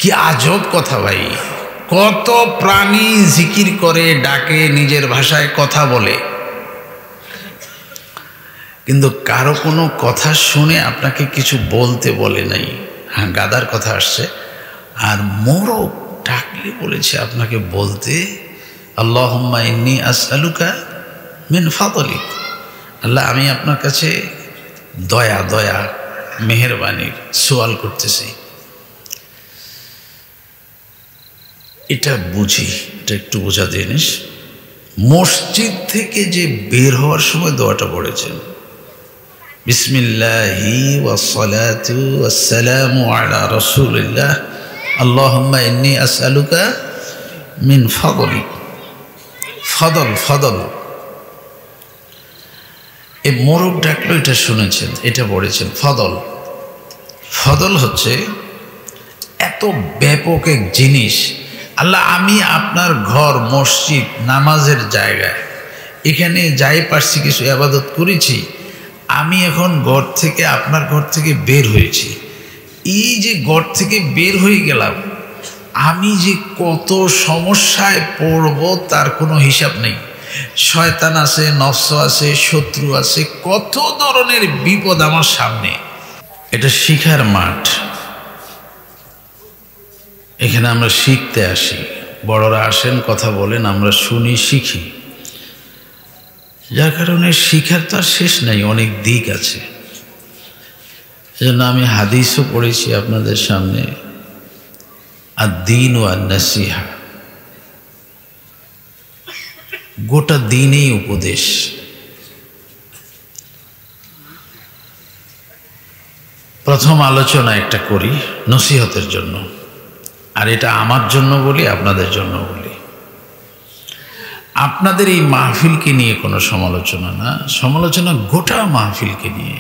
কি আজব কথা ভাই, কত প্রাণী জিকির করে, ডাকে, নিজের ভাষায় কথা বলে, কিন্তু কারো কোনো কথা শুনে আপনাকে কিছু বলতে বলে নাই। হ্যাঁ, গাদার কথা আসছে, আর মোরগ ডাকলে বলেছে আপনাকে বলতে আল্লাহুম্মা ইন্নী আসআলুকা মিন ফাদলিক, আল্লাহ আমি আপনার কাছে দয়া মেহেরবানির সওয়াল করতেছি। এটা বুঝি, এটা একটু বোঝা জিনিস। মসজিদ থেকে যে বের হওয়ার সময় দোয়াটা পড়েছেন, বিসমিল্লাহি ওয়াসসালাতু ওয়াসসালামু আলা রাসূলিল্লাহ আল্লাহুম্মা ইন্নী আসআলুকা মিন ফাদলিক। ফদল এই মোরগ ডাকলো, এটা শুনেছেন, এটা পড়েছেন। ফদল হচ্ছে এত ব্যাপক এক জিনিস। আল্লাহ আমি আপনার ঘর, মসজিদ, নামাজের জায়গায়, এখানে যাই পারছি কিছু ইবাদত করেছি, আমি এখন ঘর থেকে, আপনার ঘর থেকে বের হয়েছি। এই যে ঘর থেকে বের হয়ে গেলাম, আমি যে কত সমস্যায় পড়ব তার কোনো হিসাব নেই। শয়তান আছে, নফস আছে, শত্রু আছে, কত ধরনের বিপদ আমার সামনে। এটা শিখার মাঠ, এখানে আমরা শিখতে আসি। বড়রা আসেন, কথা বলেন, আমরা শুনি, শিখি। যার কারণে শিখার তো আর শেষ নাই, অনেক দিক আছে। এজন্য আমি হাদিসও পড়েছি আপনাদের সামনে, আদ-দীন ওয়ান নাসিহা, গোটা দিনেই উপদেশ। প্রথম আলোচনা একটা করি নসিহতের জন্য, আর এটা আমার জন্য বলি, আপনাদের জন্য বলি। আপনাদের এই মাহফিলকে নিয়ে কোনো সমালোচনা না, সমালোচনা গোটা মাহফিলকে নিয়ে।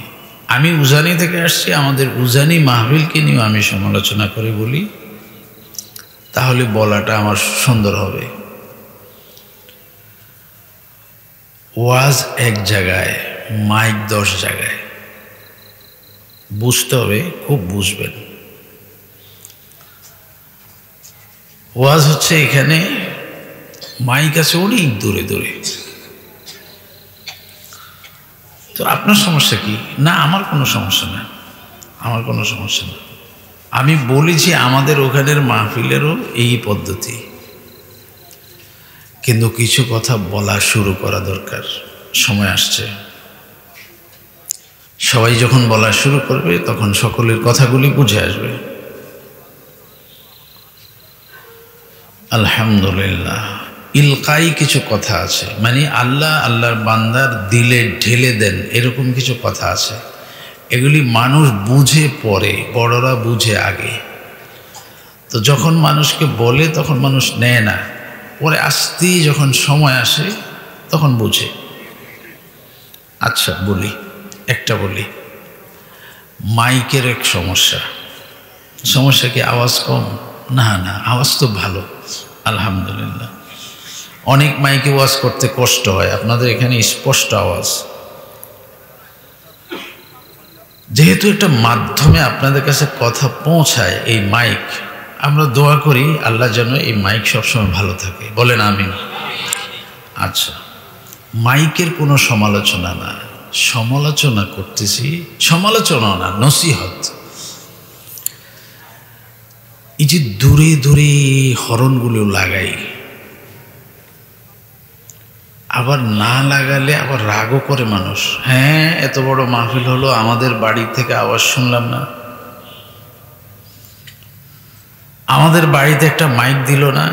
আমি উজানি থেকে আসছি, আমাদের উজানি মাহফিলকে নিয়েও আমি সমালোচনা করে বলি, তাহলে বলাটা আমার সুন্দর হবে। ওয়াজ এক জায়গায়, মাইক 10 জায়গায়, বুঝতে হবে, খুব বুঝবেন। ওয়াজ হচ্ছে এখানে, মাইক আছে অনেক দূরে দূরে। তো আপনার সমস্যা কি? না, আমার কোনো সমস্যা না, আমার কোনো সমস্যা না। আমি বলেছি আমাদের ওখানের মাহফিলেরও এই পদ্ধতি, কিন্তু কিছু কথা বলা শুরু করা দরকার। সময় আসছে, সবাই যখন বলা শুরু করবে তখন সকলের কথাগুলি বুঝে আসবে। আলহামদুলিল্লাহ, ইলকাই কিছু কথা আছে, মানে আল্লাহর বান্দার দিলে ঢেলে দেন, এরকম কিছু কথা আছে। এগুলি মানুষ বুঝে পরে, বড়রা বুঝে আগে। তো যখন মানুষকে বলে তখন মানুষ নেয় না, পরে আসতেই যখন সময় আসে তখন বুঝে। আচ্ছা বলি, একটা বলি, মাইকের এক সমস্যা। সমস্যা কি আওয়াজ কম? না, আওয়াজ তো ভালো, আলহামদুলিল্লাহ। অনেক মাইকে ওয়াজ করতে কষ্ট হয়, আপনাদের এখানে স্পষ্ট আওয়াজ। যেহেতু একটা মাধ্যমে আপনাদের কাছে কথা পৌঁছায় এই মাইক, আমরা দোয়া করি আল্লাহ যেন এই মাইক সবসময় ভালো থাকে, বলেন আমিন। আচ্ছা, মাইকের কোনো সমালোচনা না, সমালোচনা করতেছি, সমালোচনা না, নসিহত। এই যে দূরে দূরে হরনগুলো লাগাই, আবার না লাগালে আবার রাগও করে মানুষ। হ্যাঁ, এত বড় মাহফিল হলো, আমাদের বাড়ি থেকে আওয়াজ শুনলাম না, আমাদের বাড়িতে একটা মাইক দিল না,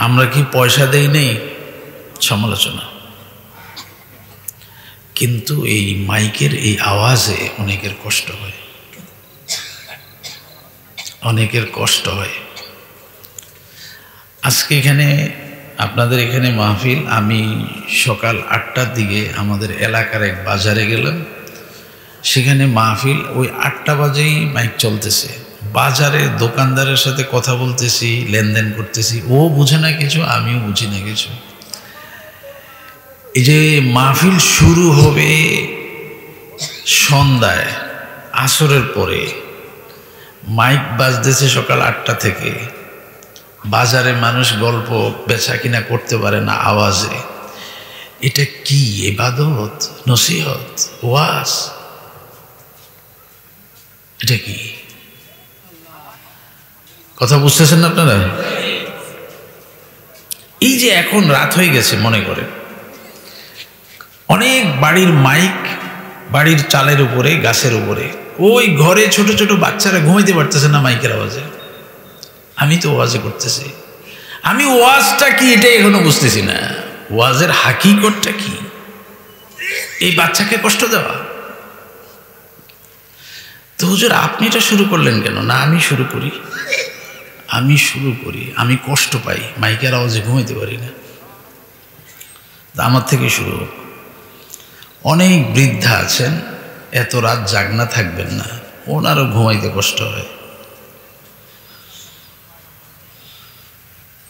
আমরা কি পয়সা দেই নেই? সমালোচনা। কিন্তু এই মাইকের এই আওয়াজে অনেকের কষ্ট হয়, অনেকের কষ্ট হয়। আজকে এখানে আপনাদের এখানে মাহফিল, আমি সকাল 8টার দিকে আমাদের এলাকার এক বাজারে গেলাম, সেখানে মাহফিল ওই 8টা বাজেই মাইক চলতেছে। বাজারে দোকানদারের সাথে কথা বলতেছি, লেনদেন করতেছি, ও বুঝে না কিছু, আমিও বুঝি না কিছু। এই যে মাহফিল শুরু হবে সন্ধ্যায়, আসরের পরে, মাইক বাজতেছে সকাল 8টা থেকে, বাজারে মানুষ গল্প বেচা কিনা করতে পারে না আওয়াজে। এটা কি ইবাদত, নসিহত, ওয়াজ? এটা কি? কথা বুঝতেছেন না আপনারা? এই যে এখন রাত হয়ে গেছে, মনে করেন অনেক বাড়ির মাইক বাড়ির চালের উপরে, গাছের উপরে, ওই ঘরে ছোট ছোট বাচ্চারা ঘুমাইতে পারতেছে না মাইকের আওয়াজে। আমি তো ওয়াজে করতেছি, আমি ওয়াজটা কি এটা এখনো বুঝতেছি না। ওয়াজের হাকিকতটা কি? এই বাচ্চাকে কষ্ট দেওয়া? তো হুজুর আপনি এটা শুরু করলেন কেন? না, আমি শুরু করি, আমি কষ্ট পাই, মাইকের আওয়াজে ঘুমাইতে পারি না, আমার থেকে শুরু হোক। অনেক বৃদ্ধা আছেন, এত রাত জাগনা থাকবেন না, ওনারও ঘুমাইতে কষ্ট হয়।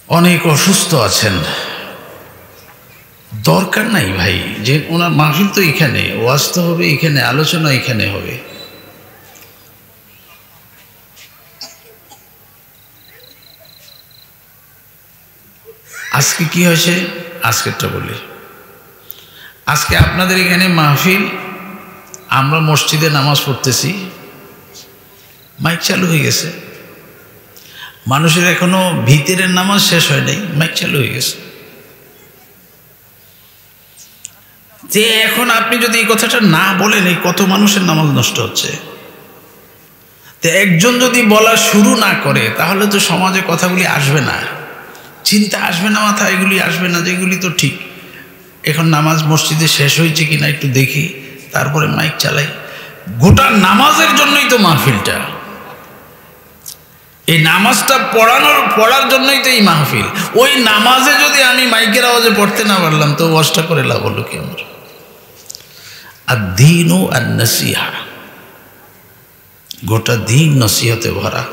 অনেক অসুস্থ আছেন, দরকার নাই ভাই যে ওনার মাহফিল তো এখানে, ওয়াজ তো হবে এখানে, আলোচনা এখানে হবে। আজকে কি হয়েছে, আজকেরটা বলি। আজকে আপনাদের এখানে মাহফিল, আমরা মসজিদে নামাজ পড়তেছি, মাইক চালু হয়ে গেছে। মানুষের এখনো ভিতরের নামাজ শেষ হয় নাই, মাইক চালু হয়ে গেছে। যে এখন আপনি যদি এই কথাটা না বলেন, এই কত মানুষের নামাজ নষ্ট হচ্ছে। তো একজন যদি বলা শুরু না করে, তাহলে তো সমাজে কথাগুলি আসবে না, চিন্তা আসবে না, মাথা এগুলি আসবে না, যেগুলি তো ঠিক। এখন নামাজ মসজিদে শেষ হয়েছে কিনা একটু দেখি, তারপরে মাইক চালাই। গোটা নামাজের জন্যই তো মাহফিলটা, এই নামাজটা পড়ার জন্যই তো এই মাহফিল। ওই নামাজে যদি আমি মাইকের আওয়াজে পড়তে না পারলাম, তো ওয়াজটা করে লাভ হলো কি আমার? আর দ্বীন ও আর নসিহা, গোটা দিন নসিহতে ভরা।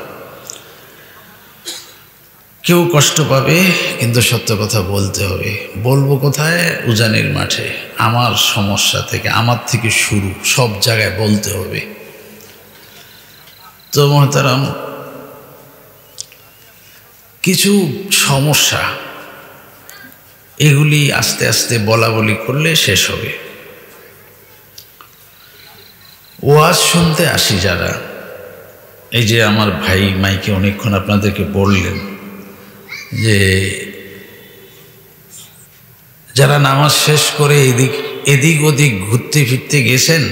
কেউ কষ্ট পাবে, কিন্তু সত্য কথা বলতে হবে। বলবো কোথায়? উজানির মাঠে, আমার সমস্যা থেকে, আমার থেকে শুরু, সব জায়গায় বলতে হবে। তো মহতারাম, কিছু সমস্যা এগুলি আস্তে আস্তে বলা বলি করলে শেষ হবে। ওয়াজ শুনতে আসি যারা, এই যে আমার ভাই মাইকে অনেকক্ষণ আপনাদেরকে বললেন যে যারা নামাজ শেষ করে এদিক ওদিক ঘুরতে ফিরতে গেছেন,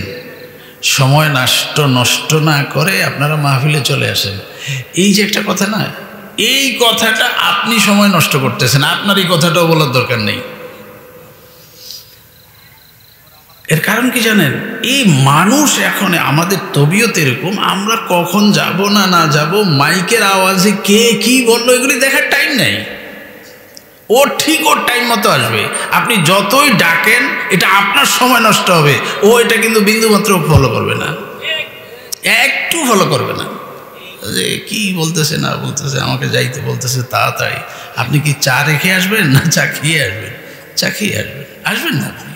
সময় নষ্ট না করে আপনারা মাহফিলে চলে আসেন। এই যে একটা কথা না, এই কথাটা আপনি সময় নষ্ট করতেছেন, আপনার এই কথাটাও বলার দরকার নেই। এর কারণ কি জানেন? এই মানুষ এখন, আমাদের তবিয়ত এরকম, আমরা কখন যাব না যাব, মাইকের আওয়াজে কে কি বললো এগুলি দেখার টাইম নেই। ও ঠিক ওর টাইম মতো আসবে, আপনি যতই ডাকেন এটা আপনার সময় নষ্ট হবে। ও এটা কিন্তু বিন্দুমাত্র ফলো করবে না, একটু ফলো করবে না। যে কি বলতেছে না বলতেছে, আমাকে যাইতে বলতেছে তাড়াতাড়ি। আপনি কি চা রেখে আসবেন না চা খেয়ে আসবেন? চা খেয়ে আসবেন না আপনি।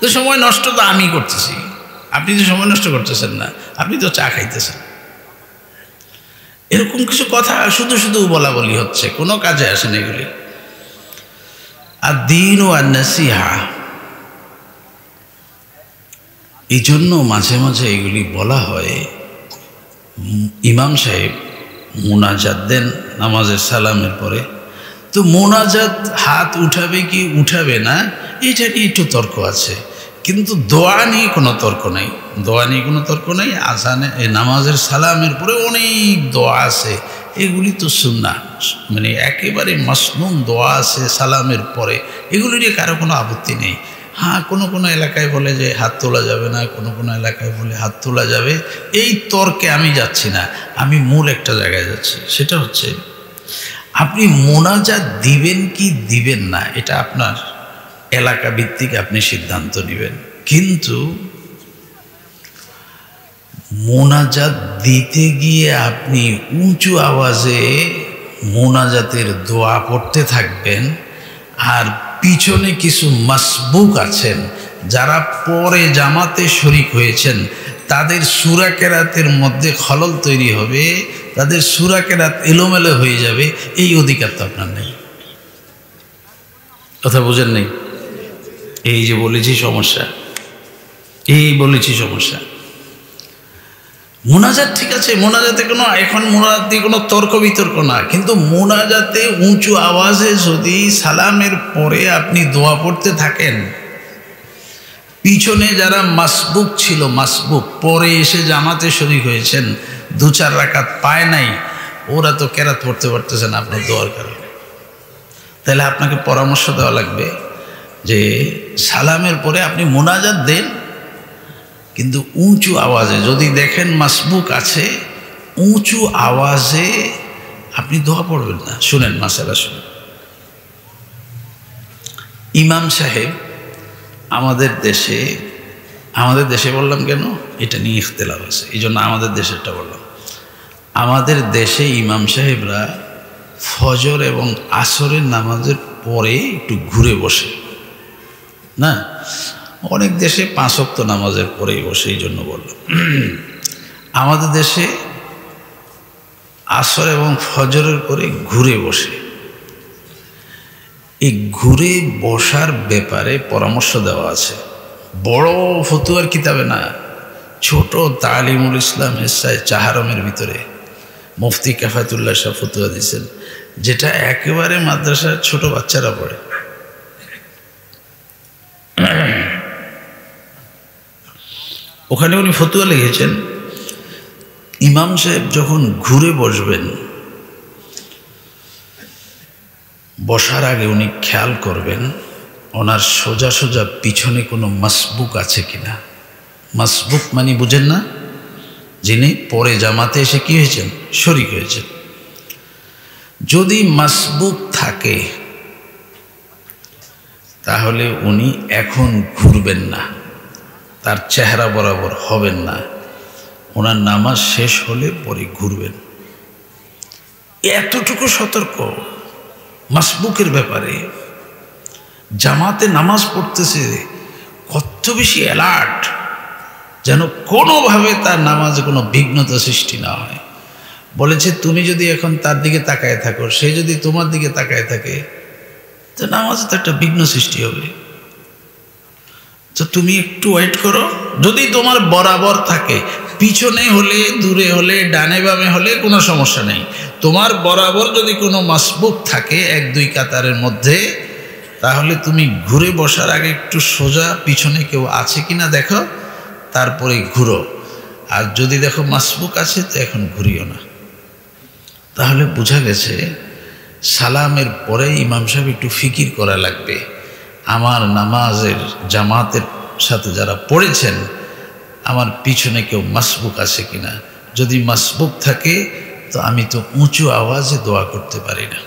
তো সময় নষ্ট তো আমি করতেছি, আপনি তো সময় নষ্ট করতেছেন না, আপনি তো চা খাইতেছেন। এরকম কিছু কথা শুধু শুধু বলা বলি হচ্ছে, কোনো কাজে আসেন এগুলি। আর দ্বীন ও আর নসিহা, এই জন্য মাঝে মাঝে এগুলি বলা হয়। ইমাম সাহেব মোনাজাত দেন নামাজের সালামের পরে, তো মোনাজাত হাত উঠাবে কি উঠাবে না এটা নিয়ে একটু তর্ক আছে, কিন্তু দোয়া নিয়ে কোনো তর্ক নাই। দোয়া নিয়ে কোনো তর্ক নাই। আজানে নামাজের সালামের পরে অনেক দোয়া আছে, এগুলি তো সুন্নাহ, মানে একেবারে মাসনুন দোয়া আছে সালামের পরে, এগুলি নিয়ে কারো কোনো আপত্তি নেই। হ্যাঁ, কোনো কোনো এলাকায় বলে যে হাত তোলা যাবে না, কোনো কোনো এলাকায় বলে হাত তোলা যাবে। এই তর্কে আমি যাচ্ছি না, আমি মূল একটা জায়গায় যাচ্ছি। সেটা হচ্ছে আপনি মোনাজাত দিবেন কি দিবেন না, এটা আপনার এলাকা ভিত্তিক আপনি সিদ্ধান্ত নেবেন। কিন্তু মোনাজাত দিতে গিয়ে আপনি উঁচু আওয়াজে মোনাজাতের দোয়া পড়তে থাকবেন, আর পিছনে কিছু মাসবুক আছেন যারা পরে জামাতে শরিক হয়েছেন, তাদের সূরা কেরাতের মধ্যে খলল তৈরি হবে, তাদের সূরা কেরাত এলোমেলো হয়ে যাবে, এই অধিকার তো আপনার নেই। কথা বুঝেন নেই? এই যে বলেছি সমস্যা, এই বলেছি সমস্যা। মোনাজাত ঠিক আছে, মোনাজাতে কোনো এখন মোনাজাতে কোনো তর্ক বিতর্ক না, কিন্তু মোনাজাতে উঁচু আওয়াজে যদি সালামের পরে আপনি দোয়া পড়তে থাকেন, পিছনে যারা মাসবুক ছিল, মাসবুক পরে এসে জামাতে শরীক হয়েছেন, 2-4 রাকাত পায় নাই, ওরা তো কেরাত পড়তে পারতেছে না আপনার দোয়ার কারণে। তাহলে আপনাকে পরামর্শ দেওয়া লাগবে যে সালামের পরে আপনি মোনাজাত দেন, কিন্তু উঁচু আওয়াজে। যদি দেখেন মাসবুক আছে, উঁচু আওয়াজে আপনি দোয়া পড়বেন না। শুনেন মাসালা, শুনেন। ইমাম সাহেব আমাদের দেশে বললাম কেন, এটা নিয়ে ইখতিলাফ আছে, এই জন্য আমাদের দেশেরটা বললাম। আমাদের দেশে ইমাম সাহেবরা ফজর এবং আসরের নামাজের পরে একটু ঘুরে বসে না, অনেক দেশে 5 ওয়াক্ত নামাজের পরেই বসে, এই জন্য বললাম। আমাদের দেশে আসর এবং ফজরের পরে ঘুরে বসে। এই ঘুরে বসার ব্যাপারে পরামর্শ দেওয়া আছে, বড় ফতুয়ার কিতাবে না, ছোট তালিমুল ইসলাম হিসায় চাহারমের ভিতরে মুফতি কাফাতুল্লাহ শাহ ফতুয়া দিয়েছেন, যেটা একেবারে মাদ্রাসার ছোট বাচ্চারা পড়ে। ওখানে উনি ফতুয়া লিখেছেন, ইমাম সাহেব যখন ঘুরে বসবেন, বসার আগে উনি খেয়াল করবেন ওনার সোজা সোজা পিছনে কোনো মাসবুক আছে কিনা। মাসবুক মানে বুঝেন না, যিনি পরে জামাতে এসে কি হয়েছেন, শরীক হয়েছেন। যদি মাসবুক থাকে তাহলে উনি এখন ঘুরবেন না, তার চেহারা বরাবর হবেন না, ওনার নামাজ শেষ হলে পরে ঘুরবেন। এতটুকু সতর্ক মাসবুকের ব্যাপারে। জামাতে নামাজ পড়তেছে, কত বেশি অ্যালার্ট, যেন কোনোভাবে তার নামাজে কোনো বিঘ্নতা সৃষ্টি না হয়। বলেছে তুমি যদি এখন তার দিকে তাকায় থাকো, সে যদি তোমার দিকে তাকায় থাকে, তো নামাজে তো একটা বিঘ্ন সৃষ্টি হবে। তো তুমি একটু ওয়েট করো, যদি তোমার বরাবর থাকে, পিছনে হলে, দূরে হলে, ডানে বামে হলে কোনো সমস্যা নেই। তোমার বরাবর যদি কোনো মাসবুক থাকে 1-2 কাতারের মধ্যে, তাহলে তুমি ঘুরে বসার আগে একটু সোজা পিছনে কেউ আছে কিনা দেখো, তারপরে ঘুরো। আর যদি দেখো মাসবুক আছে তো এখন ঘুরিও না। তাহলে বোঝা গেছে সালামের পরে ইমাম সাহেব একটু ফিকির করা লাগবে, আমার নামাজের জামাতের সাথে যারা পড়েছেন, আমার পিছনে কেউ মাসবুক আছে কিনা। যদি মাসবুক থাকে তো আমি তো উঁচু আওয়াজে দোয়া করতে পারি না।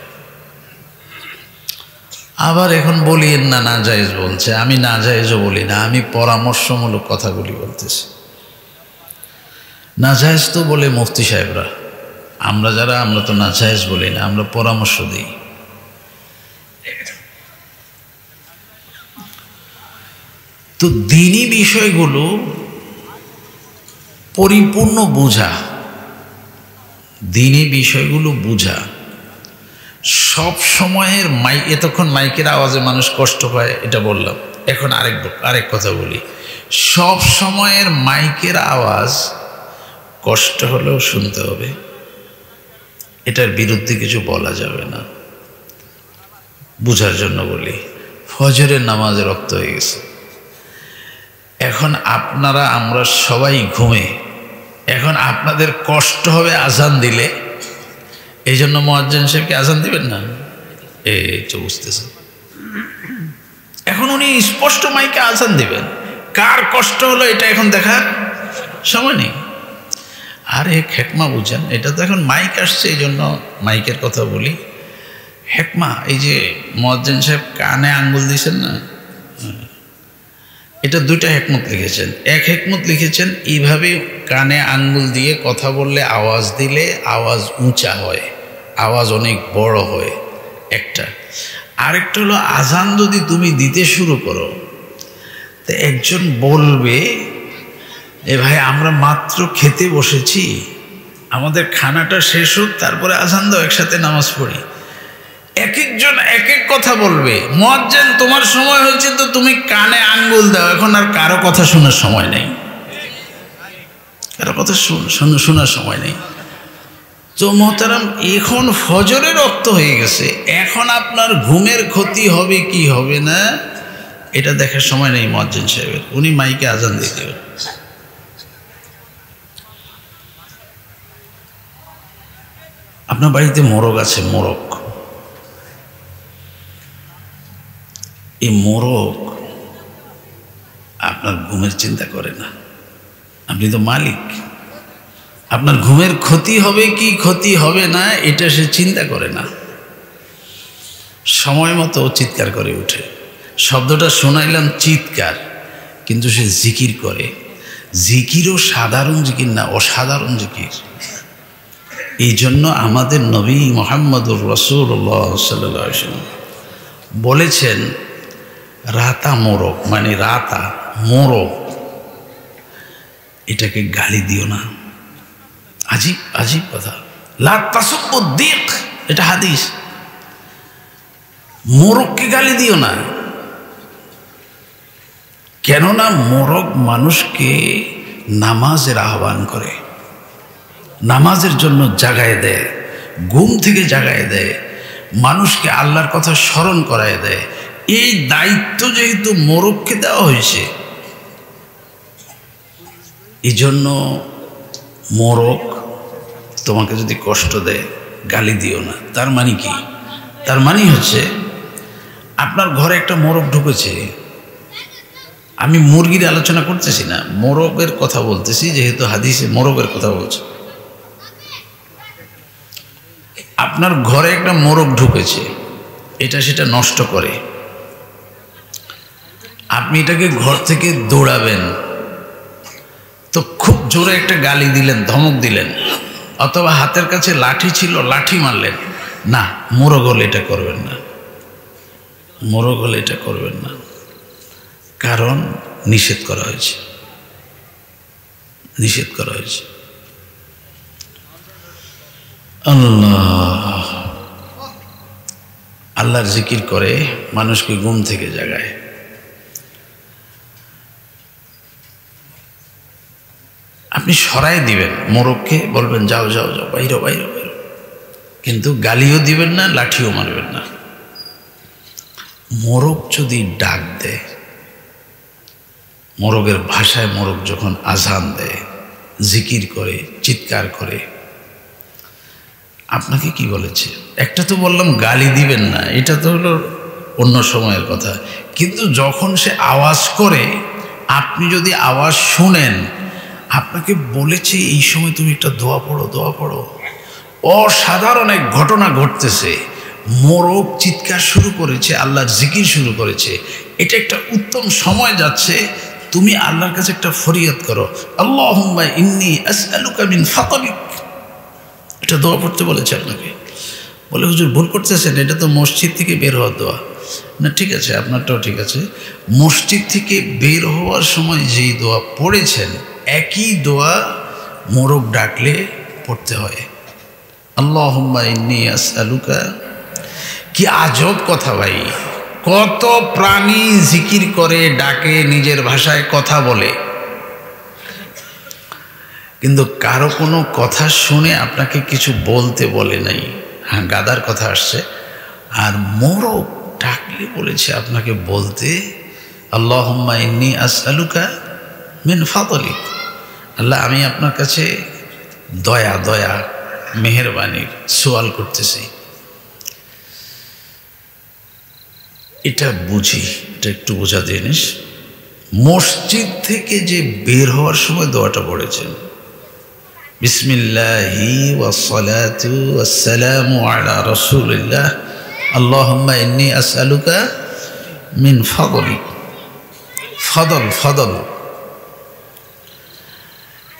আবার এখন বলিয়েন না নাজায়েজ বলছে, আমি নাজায়েজও বলি না, আমি পরামর্শমূলক কথাগুলি বলতেছি। নাজায়েজ তো বলে মুফতি সাহেবরা, আমরা তো নাজায়েজ বলি না, আমরা পরামর্শ দিই। তো দ্বীনি বিষয়গুলো পরিপূর্ণ বোঝা, দ্বীনি বিষয়গুলো বোঝা। সব সময়ের এতক্ষণ মাইকের আওয়াজে মানুষ কষ্ট পায়, এটা বললাম। এখন আরেক কথা বলি, সব সময়ের মাইকের আওয়াজ কষ্ট হলেও শুনতে হবে, এটার বিরুদ্ধে কিছু বলা যাবে না। বুঝার জন্য বলি, ফজরের নামাজে রক্ত হয়ে গেছে, এখন আমরা সবাই ঘুমে, এখন আপনাদের কষ্ট হবে আজান দিলে, এই জন্য মুয়াজ্জিন সাহেবকে আজান দিবেন না, এই তো বুঝতেছেন। এখন উনি স্পষ্ট মাইকে আজান দিবেন, কার কষ্ট হলো এটা এখন দেখার সময় নেই। আর এক হেকমা বুঝেন, এটা তো এখন মাইক আসছে, এই জন্য মাইকের কথা বলি। হেকমা, এই যে মুয়াজ্জিন সাহেব কানে আঙ্গুল দিয়েছেন না, এটা 2টা হেকমত লিখেছেন। এক হেকমত লিখেছেন এইভাবে কানে আঙ্গুল দিয়ে কথা বললে, আওয়াজ দিলে আওয়াজ উঁচা হয়, আওয়াজ অনেক বড় হয়, একটা। আরেকটা হলো আজান যদি তুমি দিতে শুরু করো, তো একজন বলবে এ ভাই আমরা মাত্র খেতে বসেছি, আমাদের খানাটা শেষ হোক তারপরে আজান দাও, একসাথে নামাজ পড়ি। এক একজন এক এক কথা বলবে। মুয়াজ্জিন তোমার সময় হয়েছে তো তুমি কানে আঙ্গুল দাও, এখন আর কারো কথা শোনার সময় নেই, কারো কথা শোনার সময় নেই। তো মোহতারাম, এখন ফজরের রক্ত হয়ে গেছে, এখন আপনার ঘুমের ক্ষতি হবে কি হবে না এটা দেখার সময় নেই মুয়াজ্জিন সাহেবের, উনি মাইকে আজান দিয়ে দেবেন। আপনার বাড়িতে মোরগ আছে, মোরগ, এই মোরগ আপনার ঘুমের চিন্তা করে না, আপনি তো মালিক, আপনার ঘুমের ক্ষতি হবে কি ক্ষতি হবে না এটা সে চিন্তা করে না, সময় মতো চিৎকার করে উঠে। শব্দটা শোনাইলাম চিৎকার, কিন্তু সে জিকির করে। জিকিরও সাধারণ জিকির না, অসাধারণ জিকির। এই জন্য আমাদের নবী মুহাম্মদুর রাসূলুল্লাহ সাল্লাল্লাহু আলাইহি ওয়াসাল্লাম বলেছেন, রাতা মোরগ, মানে রাতা মোরগ, এটাকে গালি দিও না। আজীব আজীব কথা, লা তাসুব্বু দিক, এটা হাদিস। মোরগকে গালি দিও না, কেননা মোরগ মানুষকে নামাজের আহ্বান করে, নামাজের জন্য জাগায় দেয়, ঘুম থেকে জাগায় দেয়, মানুষকে আল্লাহর কথা স্মরণ করায় দেয়। এই দায়িত্ব যেহেতু মোরগকে দেওয়া হয়েছে, এই জন্য মোরগ তোমাকে যদি কষ্ট দেয় গালি দিও না। তার মানে কি? তার মানে হচ্ছে আপনার ঘরে একটা মোরগ ঢুকেছে, আমি মুরগির আলোচনা করতেছি না, মোরগের কথা বলতেছি, যেহেতু হাদিসে মোরগের কথা বলছে। আপনার ঘরে একটা মোরগ ঢুকেছে, এটা সেটা নষ্ট করে, আপনি এটাকে ঘর থেকে দৌড়াবেন, তো খুব জোরে একটা গালি দিলেন, ধমক দিলেন, অথবা হাতের কাছে লাঠি ছিল, লাঠি মারলেন, না, মোরগ হলে এটা করবেন না, মোরগ হলে এটা করবেন না, কারণ নিষেধ করা হয়েছে, নিষেধ করা হয়েছে। আল্লাহ, আল্লাহর জিকির করে মানুষকে ঘুম থেকে জাগায়। আপনি সরাই দিবেন মোরগকে, বলবেন যাও যাও যাও, বাইরো বাইরো বাইরো, কিন্তু গালিও দিবেন না, লাঠিও মারবেন না। মোরগ যদি ডাক দেয়, মোরগের ভাষায় মোরগ যখন আজান দেয়, জিকির করে, চিৎকার করে, আপনাকে কি বলেছে? একটা তো বললাম গালি দিবেন না, এটা তো হলো অন্য সময়ের কথা, কিন্তু যখন সে আওয়াজ করে, আপনি যদি আওয়াজ শুনেন, আপনাকে বলেছে এই সময় তুমি একটা দোয়া পড়ো, দোয়া পড়ো। অসাধারণ এক ঘটনা ঘটতেছে, মোরগ চিৎকার শুরু করেছে, আল্লাহর জিকির শুরু করেছে, এটা একটা উত্তম সময় যাচ্ছে, তুমি আল্লাহর কাছে একটা ফরিয়াদ করো, আল্লাহুম্মা ইন্নী আসআলুকা মিন ফাদলিক, এটা দোয়া পড়তে বলেছে আপনাকে। বলে হুজুর ভুল করতেছেন, এটা তো মসজিদ থেকে বের হওয়ার দোয়া। না ঠিক আছে, আপনারটাও ঠিক আছে, মসজিদ থেকে বের হওয়ার সময় যেই দোয়া পড়েছেন একই দোয়া মোরগ ডাকলে পড়তে হয়, আল্লাহুম্মা ইন্নী আসআলুকা। কি আজব কথা ভাই, কত প্রাণী জিকির করে, ডাকে, নিজের ভাষায় কথা বলে, কিন্তু কারো কোনো কথা শুনে আপনাকে কিছু বলতে বলে নাই। হ্যাঁ, গাদার কথা আসছে, আর মোরগ ডাকলে বলেছে আপনাকে বলতে, আল্লাহুম্মা ইন্নী আসআলুকা মিন ফাদলিক, আল্লাহ আমি আপনার কাছে দয়া দয়া মেহেরবানির সোয়াল করতেছি। এটা বুঝি, এটা একটু বোঝা জিনিস। মসজিদ থেকে যে বের হওয়ার সময় দোয়াটা পড়েছেন, বিসমিল্লাহি ওয়াসসালাতু ওয়াসসালামু আলা রাসূলিল্লাহ আল্লাহুম্মা ইন্নী আসআলুকা মিন ফাদলিক। ফদল, ফদল,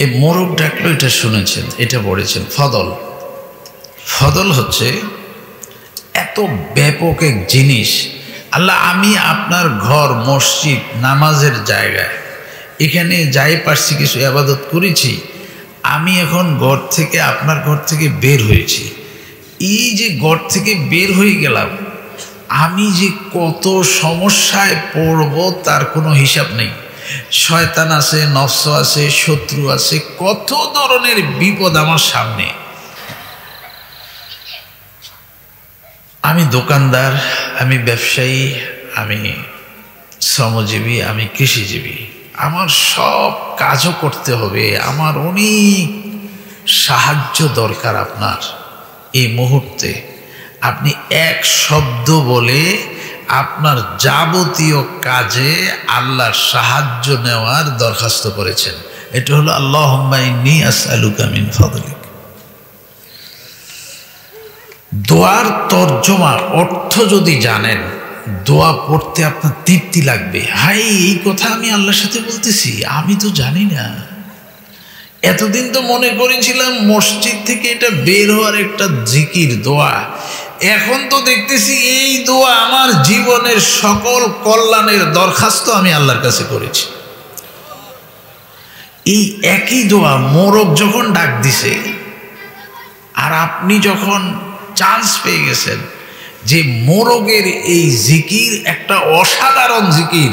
এই মোরগ ডাকলো, এটা শুনেছেন, এটা পড়েছেন। ফদল, ফদল হচ্ছে এত ব্যাপক এক জিনিস। আল্লাহ আমি আপনার ঘর, মসজিদ, নামাজের জায়গায় এখানে যাই পারছি কিছু ইবাদত করেছি। আমি এখন ঘর থেকে, আপনার ঘর থেকে বের হয়েছি। এই যে ঘর থেকে বের হয়ে গেলাম, আমি যে কত সমস্যায় পড়ব তার কোনো হিসাব নেই। শয়তান আছে, নফস আছে, শত্রু আছে, কত ধরনের বিপদ আমার সামনে। আমি দোকানদার, আমি ব্যবসায়ী, আমি শ্রমজীবী, আমি কৃষিজীবী, আমার সব কাজও করতে হবে। আমার অনেক সাহায্য দরকার আপনার। এই মুহূর্তে আপনি এক শব্দ বলে আপনার যাবতীয় কাজে আল্লাহর সাহায্য নেওয়ার দরখাস্ত করেছেন। এটা হলো আল্লাহুম্মা ইন্নী আসআলুকা মিন ফাদলিক। দোয়ার তর্জমা অর্থ যদি জানেন, দোয়া পড়তে আপনার তৃপ্তি লাগবে। হাই, এই কথা আমি আল্লাহর সাথে বলতেছি, আমি তো জানি না। এতদিন তো মনে করেছিলাম মসজিদ থেকে এটা বের হওয়ার একটা জিকির, দোয়া। এখন তো দেখতেছি এই দোয়া আমার জীবনের সকল কল্যাণের দরখাস্ত আমি আল্লাহর কাছে করেছি। এই একই দোয়া মোরগ যখন ডাক দিছে, আর আপনি যখন চান্স পেয়ে গেছেন যে মোরগের এই জিকির একটা অসাধারণ জিকির,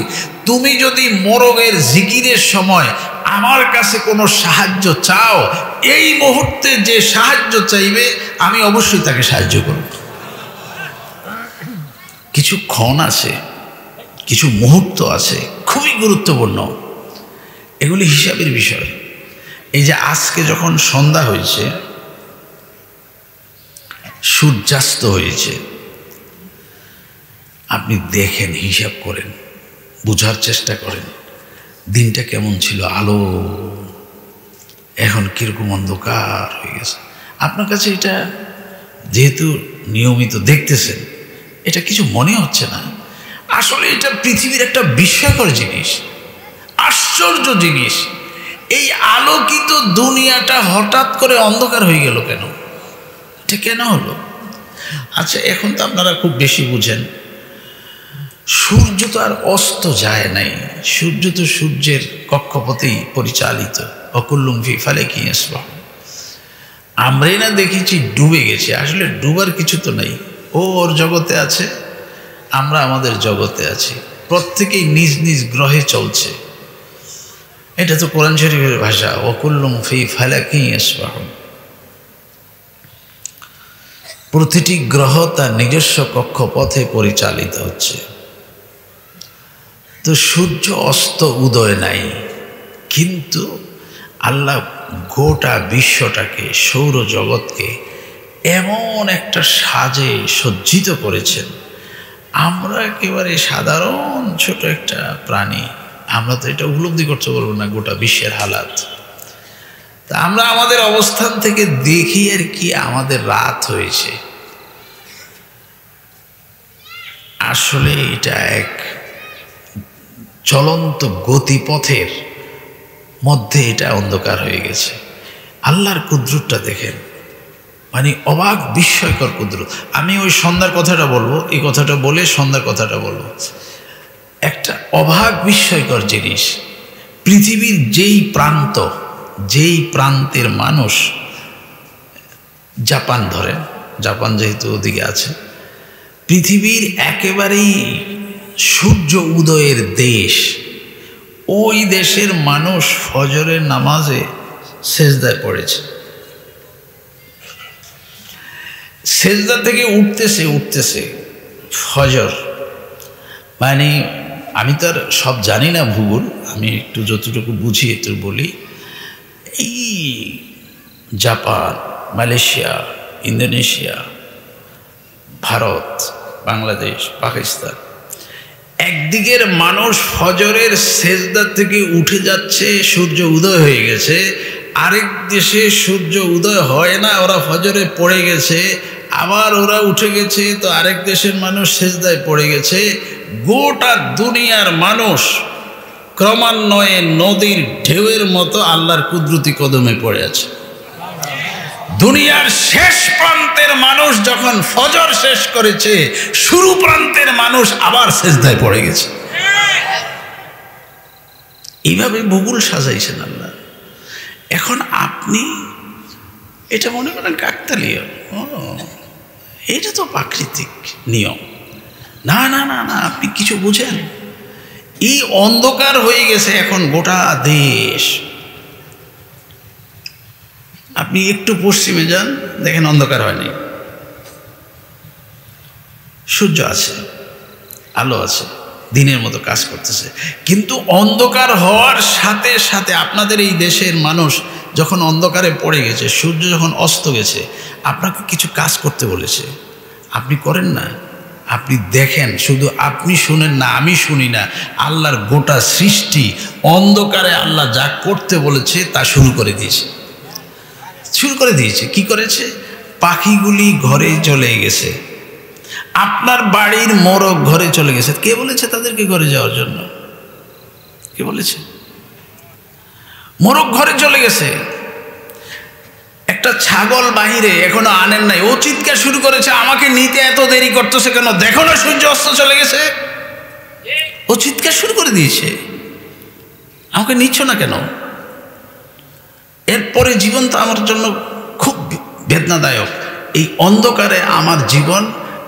তুমি যদি মোরগের জিকিরের সময় আমার কাছে কোনো সাহায্য চাও, এই মুহূর্তে যে সাহায্য চাইবে আমি অবশ্যই তাকে সাহায্য করব। কিছু ক্ষণ আছে, কিছু মুহূর্ত আছে খুবই গুরুত্বপূর্ণ, এগুলি হিসাবের বিষয়। এই যে আজকে যখন সন্ধ্যা হয়েছে, সূর্যাস্ত হয়েছে, আপনি দেখেন, হিসাব করেন, বোঝার চেষ্টা করেন দিনটা কেমন ছিল। আলো এখন কিরকম অন্ধকার হয়ে গেছে। আপনার কাছে এটা যেহেতু নিয়মিত দেখতেছেন, এটা কিছু মনে হচ্ছে না। আসলে এটা পৃথিবীর একটা বিস্ময়কর জিনিস, আশ্চর্য জিনিস। এই আলোকিত দুনিয়াটা হঠাৎ করে অন্ধকার হয়ে গেল কেন? এটা কেন হলো? আচ্ছা, এখন তো আপনারা খুব বেশি বুঝেন, সূর্য তো আর অস্ত যায় নাই, সূর্য তো সূর্যের কক্ষপথেই পরিচালিত। অকুল্লুম ফি ফালাকিন ইয়াসবাহুন। আমরাই না দেখেছি ডুবে গেছে, আসলে ডুবার কিছু তো নাই। ও ওর জগতে আছে, আমরা আমাদের জগতে আছি, প্রত্যেকেই নিজ নিজ গ্রহে চলছে। এটা তো কোরআন শরীফের ভাষা, অকুল্লুম ফি ফালাকিন ইয়াসবাহুন। প্রতিটি গ্রহ তার নিজস্ব কক্ষপথে পরিচালিত হচ্ছে। তো সূর্য অস্ত উদয় নাই, কিন্তু আল্লাহ গোটা বিশ্বটাকে, সৌরজগৎকে এমন একটা সাজে সজ্জিত করেছেন। আমরা একেবারে সাধারণ ছোট একটা প্রাণী, আমরা তো এটা উপলব্ধি করতে পারবো না গোটা বিশ্বের হালাত। তা আমরা আমাদের অবস্থান থেকে দেখি আর কি, আমাদের রাত হয়েছে। আসলে এটা এক চলন্ত গতিপথের মধ্যে এটা অন্ধকার হয়ে গেছে। আল্লাহর কুদরতটা দেখেন, মানে অবাক বিস্ময়কর কুদরত। আমি ওই সন্ধ্যার কথাটা বলবো, এই কথাটা বলে সন্ধ্যার কথাটা বলবো। একটা অবাক বিস্ময়কর জিনিস, পৃথিবীর যেই প্রান্তের মানুষ, জাপান ধরেন, জাপান যেহেতু ওদিকে আছে, পৃথিবীর একেবারেই সূর্য উদয়ের দেশ, ওই দেশের মানুষ ফজরের নামাজে সেজদায় পড়েছে। সেজদা থেকে উঠতেছে ফজর, মানে আমি তো আর সব জানি না ভূগোল, আমি একটু যতটুকু বুঝি একটু বলি। এই Japan, Malaysia, Indonesia, Bharat, Bangladesh, Pakistan, একদিকের মানুষ ফজরের সেজদা থেকে উঠে যাচ্ছে, সূর্য উদয় হয়ে গেছে। আরেক দেশে সূর্য উদয় হয় না, ওরা ফজরে পড়ে গেছে, আবার ওরা উঠে গেছে, তো আরেক দেশের মানুষ সেজদায় পড়ে গেছে। গোটা দুনিয়ার মানুষ ক্রমান্বয়ে নদীর ঢেউয়ের মতো আল্লাহর কুদরতি কদমে পড়ে আছে। দুনিয়ার শেষ প্রান্তের মানুষ যখন ফজর শেষ করেছে, শুরু প্রান্তের মানুষ আবার সেজদায় পড়ে গেছে। এইভাবে ভূগোল সাজাইছেন আল্লাহ। এখন আপনি এটা মনে করেন কাকতালীয়, এটা তো প্রাকৃতিক নিয়ম। না না না না, আপনি কিছু বুঝেন। এই অন্ধকার হয়ে গেছে এখন গোটা দেশ। আপনি একটু পশ্চিমে যান, দেখেন অন্ধকার হয়নি, সূর্য আছে, আলো আছে, দিনের মতো কাজ করতেছে। কিন্তু অন্ধকার হওয়ার সাথে সাথে আপনাদের এই দেশের মানুষ যখন অন্ধকারে পড়ে গেছে, সূর্য যখন অস্ত গেছে, আপনাকে কিছু কাজ করতে বলেছে, আপনি করেন না। আপনি দেখেন, শুধু আপনি শুনেন না, আমি শুনি না, আল্লাহর গোটা সৃষ্টি অন্ধকারে আল্লাহ যা করতে বলেছে তা শুরু করে দিয়েছে। কি করেছে? পাখিগুলি ঘরে চলে গেছে, আপনার বাড়ির মোরগ ঘরে চলে গেছে। কে বলেছে তাদেরকে ঘরে যাওয়ার জন্য? কে বলেছে? মোরগ ঘরে চলে গেছে। একটা ছাগল বাহিরে এখনো আনেন নাই, ও চিৎকার শুরু করেছে, আমাকে নিতে এত দেরি করতেছে কেন, দেখো না সূর্য অস্ত চলে গেছে। ও চিৎকার শুরু করে দিয়েছে, আমাকে নিচ্ছ না কেন। এরপরে জীবন তো আমার জন্য খুব বেদনাদায়ক। এই অন্ধকারে আমার জীবন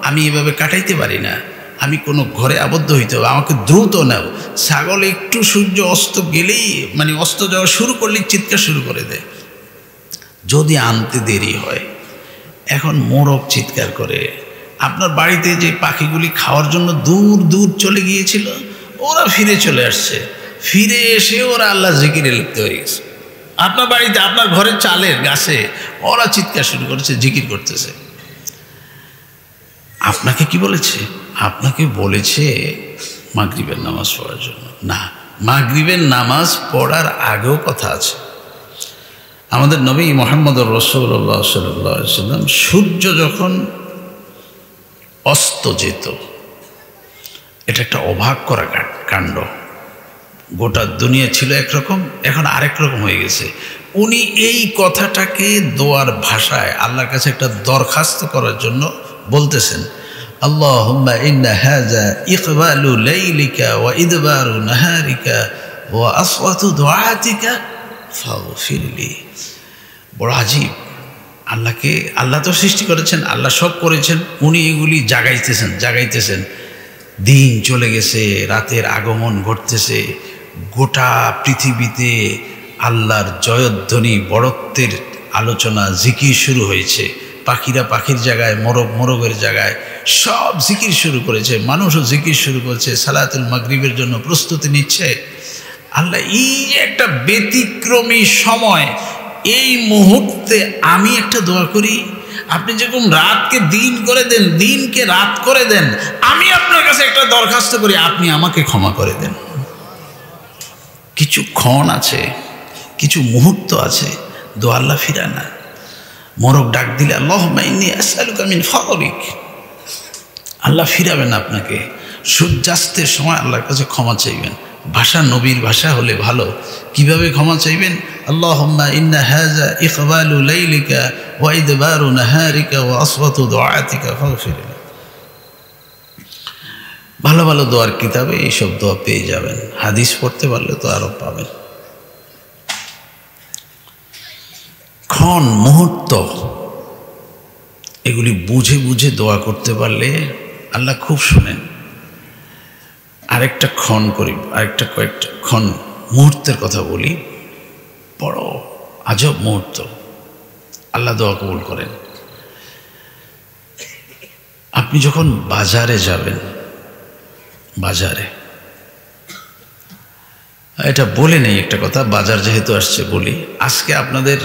আমি এভাবে কাটাইতে পারি না। আমি কোনো ঘরে আবদ্ধ হইতে হবে, আমাকে দ্রুত নাও। ছাগল একটু সূর্য অস্ত গেলেই, মানে অস্ত যাওয়া শুরু করলেই চিৎকার শুরু করে দেয়, যদি আনতে দেরি হয়। এখন মোরগ চিৎকার করে। আপনার বাড়িতে যে পাখিগুলি খাওয়ার জন্য দূর দূর চলে গিয়েছিল, ওরা ফিরে চলে আসছে। ফিরে এসে ওরা আল্লাহ জিকিরে লিপ্ত হয়ে গেছে। আপনার বাড়িতে, আপনার ঘরের চালের গাছে ওরা চিৎকার শুরু করেছে, জিকির করতেছে। আপনাকে কি বলেছে? আপনাকে বলেছে মাগরিবের নামাজ পড়ার জন্য। না, মাগরিবের নামাজ পড়ার আগেও কথা আছে। আমাদের নবী মুহাম্মদুর রাসূলুল্লাহ সাল্লাল্লাহু আলাইহি ওয়াসাল্লাম সূর্য যখন অস্ত যেত, এটা একটা অবাক করা কাণ্ড। গোটা দুনিয়া ছিল একরকম, এখন আরেক রকম হয়ে গেছে। উনি এই কথাটাকে দোয়ার ভাষায় আল্লাহর কাছে একটা দরখাস্ত করার জন্য বলতেছেন, আল্লাহুম্মা ইন্না হাযা ইকবালু লাইলিকা ওয়া ইদবারু নাহারিকা ওয়া আসওয়াতু দুআতিকা ফাগফিরলি। বড় আজীব। আল্লাহ তো সৃষ্টি করেছেন, আল্লাহ সব করেছেন, উনি এগুলি জাগাইতেছেন। দিন চলে গেছে, রাতের আগমন ঘটতেছে, গোটা পৃথিবীতে আল্লাহর জয়ধ্বনি, বড়ত্বের আলোচনা, জিকির শুরু হয়েছে। পাখিরা পাখির জায়গায়, মোরগ মোরগের জায়গায়, সব জিকির শুরু করেছে। মানুষও জিকির শুরু করেছে, সালাতুল মাগরিবের জন্য প্রস্তুতি নিচ্ছে। আল্লাহ এই যে একটা ব্যতিক্রমী সময়, এই মুহূর্তে আমি একটা দোয়া করি, আপনি যেরকম রাতকে দিন করে দেন, দিনকে রাত করে দেন, আমি আপনার কাছে একটা দরখাস্ত করি, আপনি আমাকে ক্ষমা করে দেন। কিছু ক্ষণ আছে, কিছু মুহূর্ত আছে, দোয়া আল্লাহ ফিরা না। মোরগ ডাক দিলে আল্লাহুম্মা ইন্নী আসআলুকা মিন ফাদলিক, আল্লাহ ফিরাবেন আপনাকে। সূর্যাস্তের সময় আল্লাহর কাছে ক্ষমা চাইবেন। ভাষা নবীর ভাষা হলে ভালো। কিভাবে ক্ষমা চাইবেন? আল্লাহুম্মা ইন্না হাযা ইকবালু লাইলিকা ওয়া ইদবারু নাহারিকা ওয়া আসওয়াতু দুআতিকা ফাগফিরলি। ভালো ভালো দোয়ার কিতাবে এইসব দোয়া পেয়ে যাবেন। হাদিস পড়তে পারলে তো আরো পাবেন। ক্ষণ, মুহূর্ত, এগুলি বুঝে বুঝে দোয়া করতে পারলে আল্লাহ খুব শোনেন। আরেকটা ক্ষণ করি, কয়েকটা ক্ষণ মুহূর্তের কথা বলি, বড় আজব মুহূর্ত, আল্লাহ দোয়া কবুল করেন। আপনি যখন বাজারে যাবেন, বাজারে, এটা বলে নেই একটা কথা, বাজার যেহেতু আসছে বলি। আজকে আপনাদের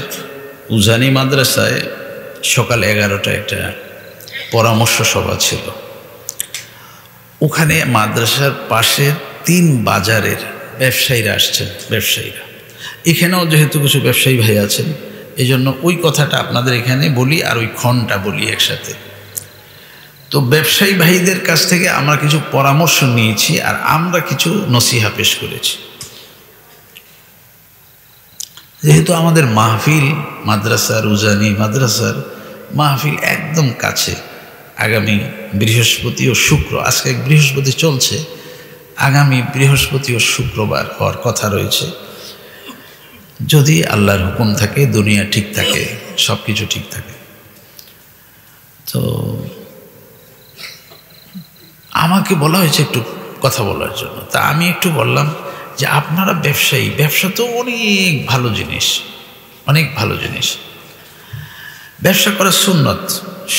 উজানি মাদ্রাসায় সকাল 11টায় একটা পরামর্শ সভা ছিল। ওখানে মাদ্রাসার পাশে 3 বাজারের ব্যবসায়ীরা আসছেন। ব্যবসায়ীরা এখানেও যেহেতু কিছু ব্যবসায়ী ভাই আছেন, এই জন্য ওই কথাটা আপনাদের এখানে বলি আর ওই ক্ষণটা বলি একসাথে। তো ব্যবসায়ী ভাইদের কাছ থেকে আমরা কিছু পরামর্শ নিয়েছি আর আমরা কিছু নসিহা পেশ করেছি। যেহেতু আমাদের মাহফিল মাদ্রাসার, উজানি মাদ্রাসার মাহফিল একদম কাছে, আগামী বৃহস্পতি ও শুক্র, আজকে বৃহস্পতি চলছে, আগামী বৃহস্পতি ও শুক্রবার হওয়ার কথা রয়েছে। যদি আল্লাহর হুকুম থাকে, দুনিয়া ঠিক থাকে, সব কিছু ঠিক থাকে। তো আমাকে বলা হয়েছে একটু কথা বলার জন্য, তা আমি একটু বললাম যে আপনারা ব্যবসায়ী, ব্যবসা তো অনেক ভালো জিনিস, অনেক ভালো জিনিস। ব্যবসা করা সুন্নত,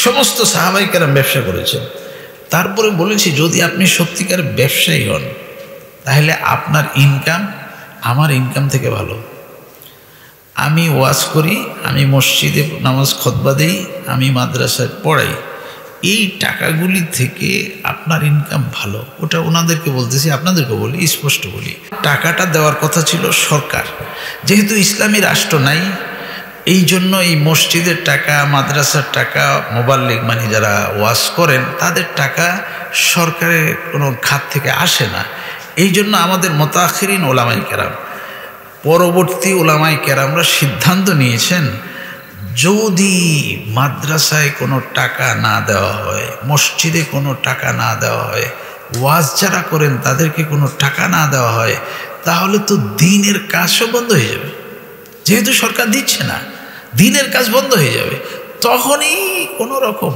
সমস্ত সাহাবায়ে কেরাম ব্যবসা করেছেন। তারপরে বলেছি যদি আপনি সত্যিকার ব্যবসায়ী হন তাহলে আপনার ইনকাম আমার ইনকাম থেকে ভালো। আমি ওয়াজ করি, আমি মসজিদে নামাজ খুতবা দেই, আমি মাদ্রাসায় পড়াই, এই টাকাগুলি থেকে আপনার ইনকাম ভালো। ওটা ওনাদেরকে বলতেছি, আপনাদেরকে বলি, স্পষ্ট বলি। টাকাটা দেওয়ার কথা ছিল সরকার, যেহেতু ইসলামী রাষ্ট্র নাই, এই জন্য এই মসজিদের টাকা, মাদ্রাসার টাকা, মোবাল্লিগ মানে যারা ওয়াজ করেন তাদের টাকা সরকারের কোনো খাত থেকে আসে না। এই জন্য আমাদের মুতাআখিরিন উলামায়ে কেরাম, পরবর্তী উলামায়ে কেরামরা সিদ্ধান্ত নিয়েছেন যদি মাদ্রাসায় কোনো টাকা না দেওয়া হয়, মসজিদে কোনো টাকা না দেওয়া হয়, ওয়াজ যারা করেন তাদেরকে কোনো টাকা না দেওয়া হয়, তাহলে তো দ্বীনের কাজও বন্ধ হয়ে যাবে। যেহেতু সরকার দিচ্ছে না, দ্বীনের কাজ বন্ধ হয়ে যাবে। তখনই কোনো রকম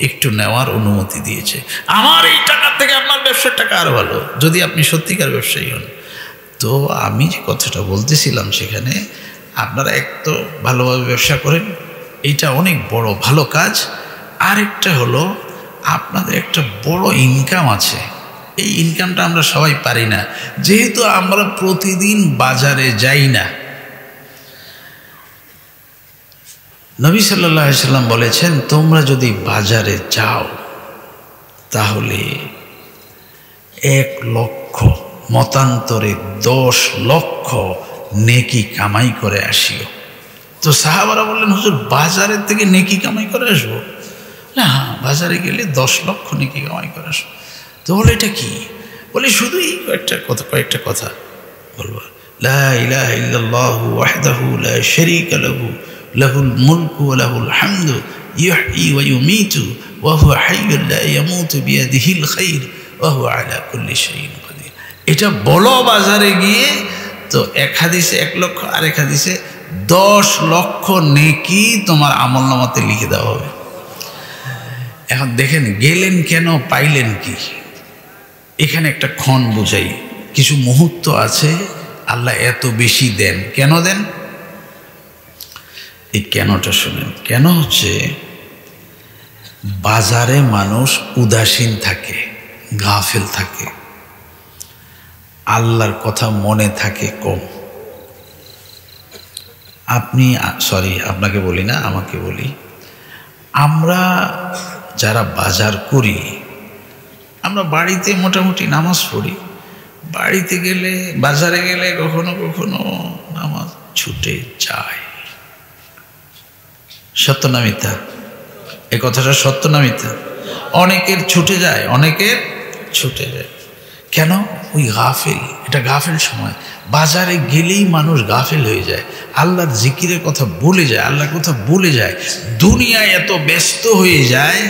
একটু নেওয়ার অনুমতি দিয়েছে। আমার এই টাকার থেকে আপনার ব্যবসার টাকা আরও ভালো, যদি আপনি সত্যিকার ব্যবসায়ী হন। তো আমি যে কথাটা বলতেছিলাম সেখানে, আপনারা এক তো ভালোভাবে ব্যবসা করেন, এইটা অনেক বড় ভালো কাজ। আরেকটা হলো আপনাদের একটা বড় ইনকাম আছে, এই ইনকামটা আমরা সবাই পারি না, যেহেতু আমরা প্রতিদিন বাজারে যাই না। নবী সাল্লাল্লাহু আলাইহি সাল্লাম বলেছেন তোমরা যদি বাজারে যাও তাহলে 1 লক্ষ মতান্তরে 10 লক্ষ নেকি কামাই করে আসিও। তো সাহাবারা বললেন হুজুর বাজারের থেকে নেকি কামাই করে আসবো? না, বাজারে গেলে 10 লক্ষ নেকি কামাই করে আসবো। তো বলে এটা কি? বলে শুধুই কয়েকটা কথা বলবো। লা ইলাহা ইল্লাল্লাহু ওয়াহদাহু লা শারীকা লাহু লাহুল মুলকু ওয়া লাহুল হামদু ইউহয়ি ওয়া ইউমীতু ওয়া হুয়া হাইয়্যুন লা ইয়ামুতু বিয়াদিহিল খায়র ওয়া হুয়া আলা কুল্লি শাইইন কাদির। এটা বলো বাজারে গিয়ে। তো এক হাদিসে 1 লক্ষ, আরেক হাদিসে 10 লক্ষ নেকি তোমার আমলনামাতে লিখে দেওয়া হবে। এখন দেখেন গেলেন কেন, পাইলেন কি? এখানে একটা ক্ষণ বুঝাই, কিছু মুহূর্ত আছে আল্লাহ এত বেশি দেন। কেন দেন? এই কেনটা শুনেন। কেন হচ্ছে বাজারে মানুষ উদাসীন থাকে, গাফেল থাকে, আল্লাহর কথা মনে থাকে কম। আপনাকে বলি না, আমাকে বলি, আমরা যারা বাজার করি, আমরা বাড়িতে মোটামুটি নামাজ পড়ি, বাড়িতে গেলে, বাজারে গেলে কখনো কখনো নামাজ ছুটে যায়। সত্য না মিথ্যা? এই কথাটা সত্য না মিথ্যা? অনেকের ছুটে যায়, অনেকের ছুটে যায়। কেন? ওই গাফেল, এটা গাফেল সময়। বাজারে গেলেই মানুষ গাফেল হয়ে যায়, আল্লাহর জিকিরের কথা ভুলে যায়, আল্লাহর কথা ভুলে যায়, দুনিয়ায় এত ব্যস্ত হয়ে যায়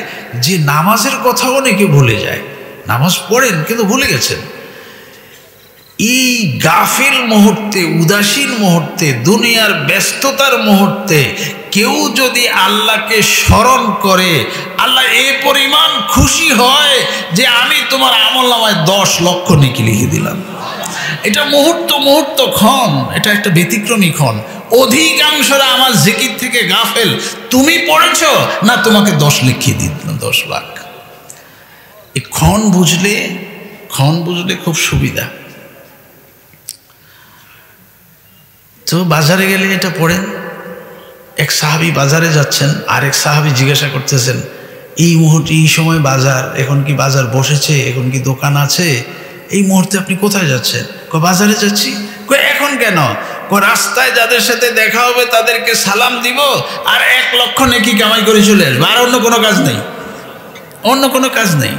যে নামাজের কথাও অনেকে ভুলে যায়। নামাজ পড়েন কিন্তু ভুলে গেছেন। এই গাফিল মুহূর্তে, উদাসীন মুহূর্তে, দুনিয়ার ব্যস্ততার মুহূর্তে কেউ যদি আল্লাহকে স্মরণ করে, আল্লাহ এই পরিমাণ খুশি হয় যে আমি তোমার আমলনামায় 10 লক্ষ নেকি লিখে দিলাম। এটা মুহূর্ত ক্ষণ, এটা একটা ব্যতিক্রমী ক্ষণ। অধিকাংশরা আমার জিকির থেকে গাফেল। তুমি পড়েছ না, তোমাকে 10 লিখিয়ে দিলাম, 10 লাখ। এই ক্ষণ বুঝলে খুব সুবিধা। তো বাজারে গেলে এটা পড়েন। এক সাহাবী বাজারে যাচ্ছেন, আরেক সাহাবী জিজ্ঞাসা করতেছেন এই মুহূর্তে, এই সময় বাজার, এখন কি বাজার বসেছে, এখন কি দোকান আছে, এই মুহূর্তে আপনি কোথায় যাচ্ছেন? বাজারে যাচ্ছি। এখন কেন? রাস্তায় যাদের সাথে দেখা হবে তাদেরকে সালাম দিব আর 1 লক্ষ নেকি কামাই করে চলে আসবো, আর অন্য কোনো কাজ নেই, অন্য কোনো কাজ নেই।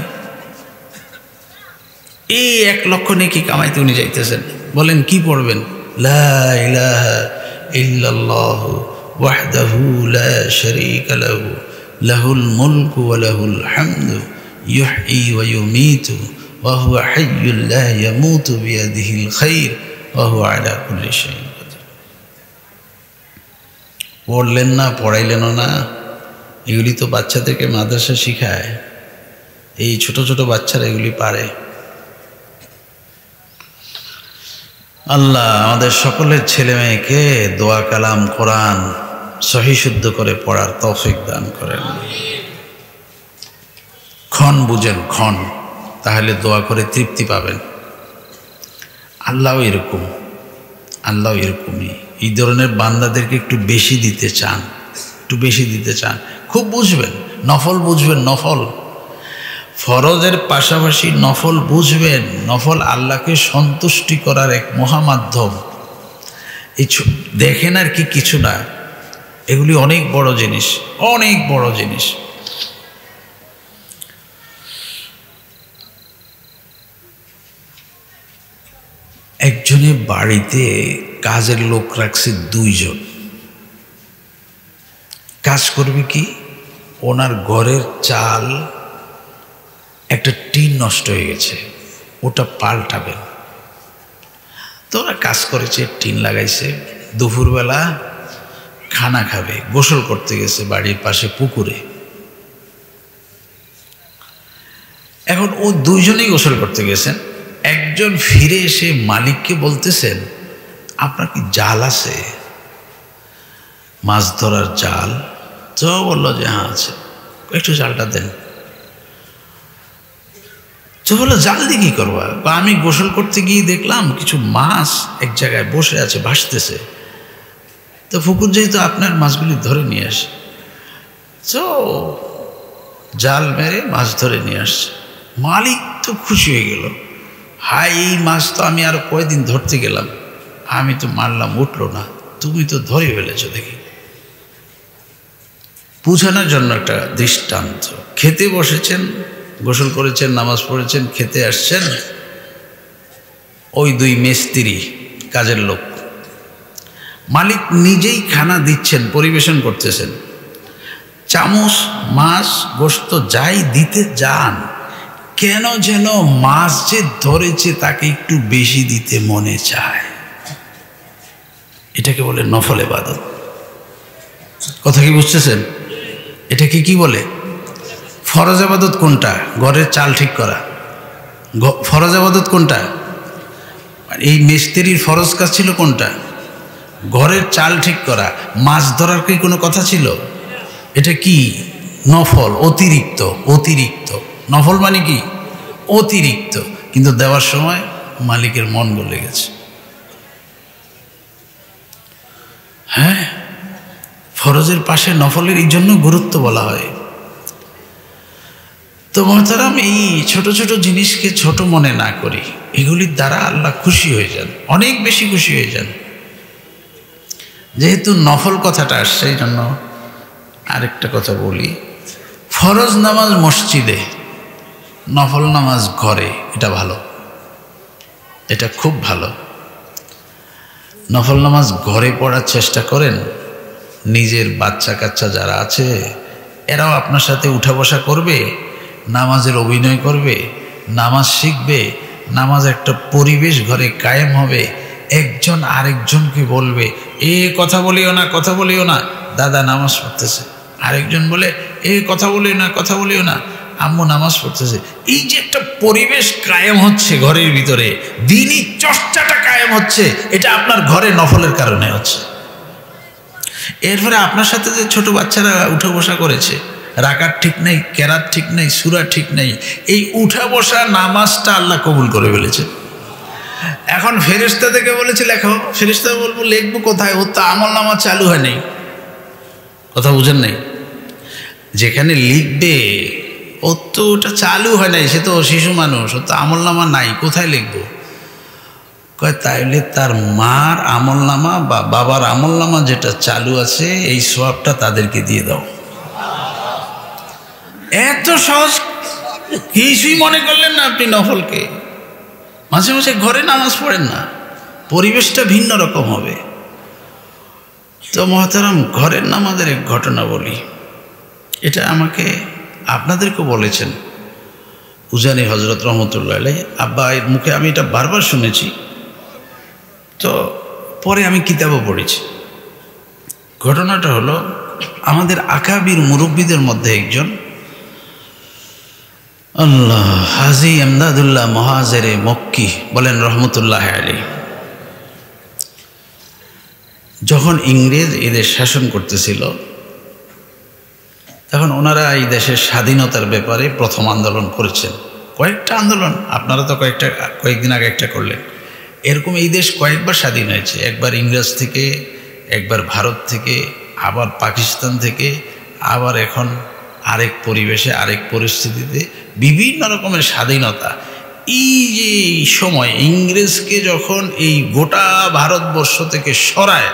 এই 1 লক্ষ নেকি কামাইতে উনি যাইতেছেন। বলেন কি পড়বেন? লা ইলাহা ইল্লাল্লাহু ওয়াহদাহু লা শারীকা লাহু লাহুল মুলকু ওয়া লাহুল হামদু ইউহয়ি ওয়া ইউমীতু ওয়া হুয়া হাইয়্যুল লা ইয়ামুতু বিয়াদিহিল খায়র ওয়া হুয়া আলা কুল্লি শাইইন কাদির। পড়লেন না, পড়াইলেনও না, এগুলি তো বাচ্চাদেরকে মাদ্রাসা শিখায়, এই ছোট ছোট বাচ্চারা এগুলি পারে। আল্লাহ আমাদের সকলের ছেলে মেয়েকে দোয়া কালাম কোরআন সহি শুদ্ধ করে পড়ার তৌফিক দান করেন। ক্ষণ বুঝেন, ক্ষণ, তাহলে দোয়া করে তৃপ্তি পাবেন। আল্লাহ এরকম, আল্লাহ এরকমই, এই ধরনের বান্দাদেরকে একটু বেশি দিতে চান, একটু বেশি দিতে চান। খুব বুঝবেন, নফল বুঝবেন, নফল ফরজের পাশাপাশি নফল বুঝবেন। নফল আল্লাহকে সন্তুষ্টি করার এক মহামাধ্যম। এই দেখেন আর কি কিছু না, এগুলি অনেক বড় জিনিস, অনেক বড় জিনিস। একজনের বাড়িতে কাজের লোক রাখছে 2 জন। কাজ করবে কি, ওনার ঘরের চাল একটা টিন নষ্ট হয়ে গেছে, ওটা পাল্টাবেন। তো ওরা কাজ করেছে, টিন লাগাইছে, দুপুরবেলা খানা খাবে, গোসল করতে গেছে বাড়ির পাশে পুকুরে। এখন ও 2 জনেই গোসল করতে গেছেন। একজন ফিরে এসে মালিককে বলতেছেন, আপনার কি জাল আছে, মাছ ধরার জাল? তো বললো যে হ্যাঁ আছে, একটু জালটা দেন। তো বললো জাল দিয়ে কী করবা? আমি গোসল করতে গিয়ে দেখলাম কিছু মাছ এক জায়গায় বসে আছে, ভাসতেছে, তো পুকুর যেহেতু আপনার, মাছগুলি ধরে নিয়ে আসে। তো জাল মেরে মাছ ধরে নিয়ে আসছে। মালিক তো খুশি হয়ে গেল, হাই এই মাছ তো আমি আরো কয়দিন ধরতে গেলাম, আমি তো মারলাম উঠলো না, তুমি তো ধরে ফেলেছো। দেখি বুঝানোর জন্য একটা দৃষ্টান্ত। খেতে বসেছেন, গোসল করেছেন, নামাজ পড়েছেন, খেতে আসছেন, ওই 2 মিস্ত্রি কাজের লোক, মালিক নিজেই খানা দিচ্ছেন, পরিবেশন করতেছেন। চামচ, মাছ, গোশত যাই দিতে যান, কেন যেন মাছ যে ধরেছে তাকে একটু বেশি দিতে মনে চায়। এটাকে বলে নফল ইবাদত। কথা কি বুঝতেছেন? এটাকে কি বলে? ফরজ ইবাদত কোনটা? ঘরের চাল ঠিক করা। ফরজ ইবাদত কোনটা? এই মিস্ত্রির ফরজ কাজ ছিল কোনটা? ঘরের চাল ঠিক করা। মাছ ধরার কি কোনো কথা ছিল? এটা কি? নফল, অতিরিক্ত। অতিরিক্ত নফল মানে কি? অতিরিক্ত। কিন্তু দেওয়ার সময় মালিকের মন গলে গেছে। হ্যাঁ, ফরজের পাশে নফলের এই জন্য গুরুত্ব বলা হয়। তো মহতারাম, এই ছোট ছোট জিনিসকে ছোট মনে না করি, এগুলির দ্বারা আল্লাহ খুশি হয়ে যান, অনেক বেশি খুশি হয়ে যান। যেহেতু নফল কথাটা আসছে, এই জন্য আরেকটা কথা বলি। ফরজ নামাজ মসজিদে, নফল নামাজ ঘরে, এটা ভালো, এটা খুব ভালো। নফল নামাজ ঘরে পড়ার চেষ্টা করেন। নিজের বাচ্চা কাচ্চা যারা আছে এরাও আপনার সাথে উঠা বসা করবে, নামাজের অভিনয় করবে, নামাজ শিখবে, নামাজ একটা পরিবেশ ঘরে কায়েম হবে। একজন আরেকজনকে বলবে, এ কথা বলিও না, কথা বলিও না, দাদা নামাজ পড়তেছে। আরেকজন বলে, এ কথা বলিও না, কথা বলিও না, আম্মু নামাজ পড়তেছে। এই যে একটা পরিবেশ কায়েম হচ্ছে ঘরের ভিতরে, দিনই চর্চাটা কায়েম হচ্ছে, এটা আপনার ঘরে নফলের কারণে হচ্ছে। এরপরে আপনার সাথে যে ছোট বাচ্চারা উঠা বসা করেছে, রাকাত ঠিক নেই, কেরাত ঠিক নেই, সূরা ঠিক নেই, এই উঠা বসা নামাজটা আল্লাহ কবুল করে ফেলেছে। এখন ফেরেশতা থেকে বলেছে লেখো, ফেরেশতা বলবো লিখবো কোথায়? ও তো আমল নামা চালু হয় নাই। কথা বুঝেন নাই? যেখানে লিখবে ও তো ওটা চালু হয় নাই, সে তো শিশু মানুষ, ও তো আমল নামা নাই, কোথায় লিখবো? কয় তাইলে তার মার আমল নামা বা বাবার আমল নামা যেটা চালু আছে, এই সওয়াবটা তাদেরকে দিয়ে দাও। এত সহজ, কিছুই মনে করলেন না আপনি নফলকে। মাঝে মাঝে ঘরে নামাজ পড়েন না, পরিবেশটা ভিন্ন রকম হবে। তো মহতারাম, ঘরের নামাজের এক ঘটনা বলি, এটা আমাকে আপনাদেরকে বলেছেন উজানি হজরত রহমতুল্লাহ আলাইহি, আব্বা এর মুখে আমি এটা বারবার শুনেছি, তো পরে আমি কিতাবও পড়েছি। ঘটনাটা হলো, আমাদের আকাবির মুরব্বীদের মধ্যে একজন আল্লাহ হাজী এমদাদুল্লাহ মহাজেরে মক্কি বলেন রহমতুল্লাহ আলাইহি, যখন ইংরেজ এদের শাসন করতেছিল তখন ওনারা এই দেশের স্বাধীনতার ব্যাপারে প্রথম আন্দোলন করেছেন। কয়েকটা আন্দোলন, আপনারা তো কয়েকদিন আগে একটা করলেন। এরকম এই দেশ কয়েকবার স্বাধীন হয়েছে, একবার ইংরেজ থেকে, একবার ভারত থেকে, আবার পাকিস্তান থেকে, আবার এখন আরেক পরিবেশে আরেক পরিস্থিতিতে বিভিন্ন রকমের স্বাধীনতা। এই যে সময় ইংরেজকে যখন এই গোটা ভারতবর্ষ থেকে সরায়,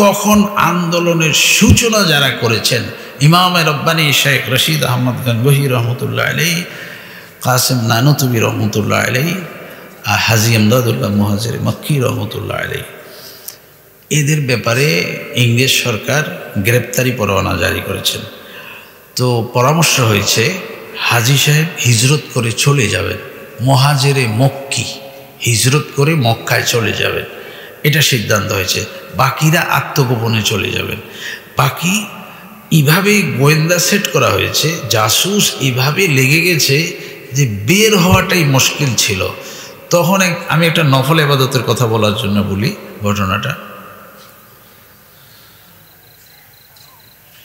তখন আন্দোলনের সূচনা যারা করেছেন ইমামে রব্বানী শেখ রশিদ আহমদ গঙ্গোহী রহমতুল্লাহ আলাইহি, কাসেম নানুতুবি রহমতুল্লাহ আলাইহি, হাজী এমদাদুল্লাহ মহাজেরে মক্কি রহমতুল্লাহ আলাইহি, এদের ব্যাপারে ইংরেজ সরকার গ্রেপ্তারি পরোয়ানা জারি করেছেন। তো পরামর্শ হয়েছে হাজী সাহেব হিজরত করে চলে যাবেন, মহাজেরে মক্কি হিজরত করে মক্কায় চলে যাবেন, এটা সিদ্ধান্ত হয়েছে। বাকিরা আত্মগোপনে চলে যাবেন। বাকি এইভাবে গোয়েন্দা সেট করা হয়েছে, জাসুস এইভাবে লেগে গেছে যে বের হওয়াটাই মুশকিল ছিল। তখন আমি একটা নফল ইবাদতের কথা বলার জন্য বলি ঘটনাটা।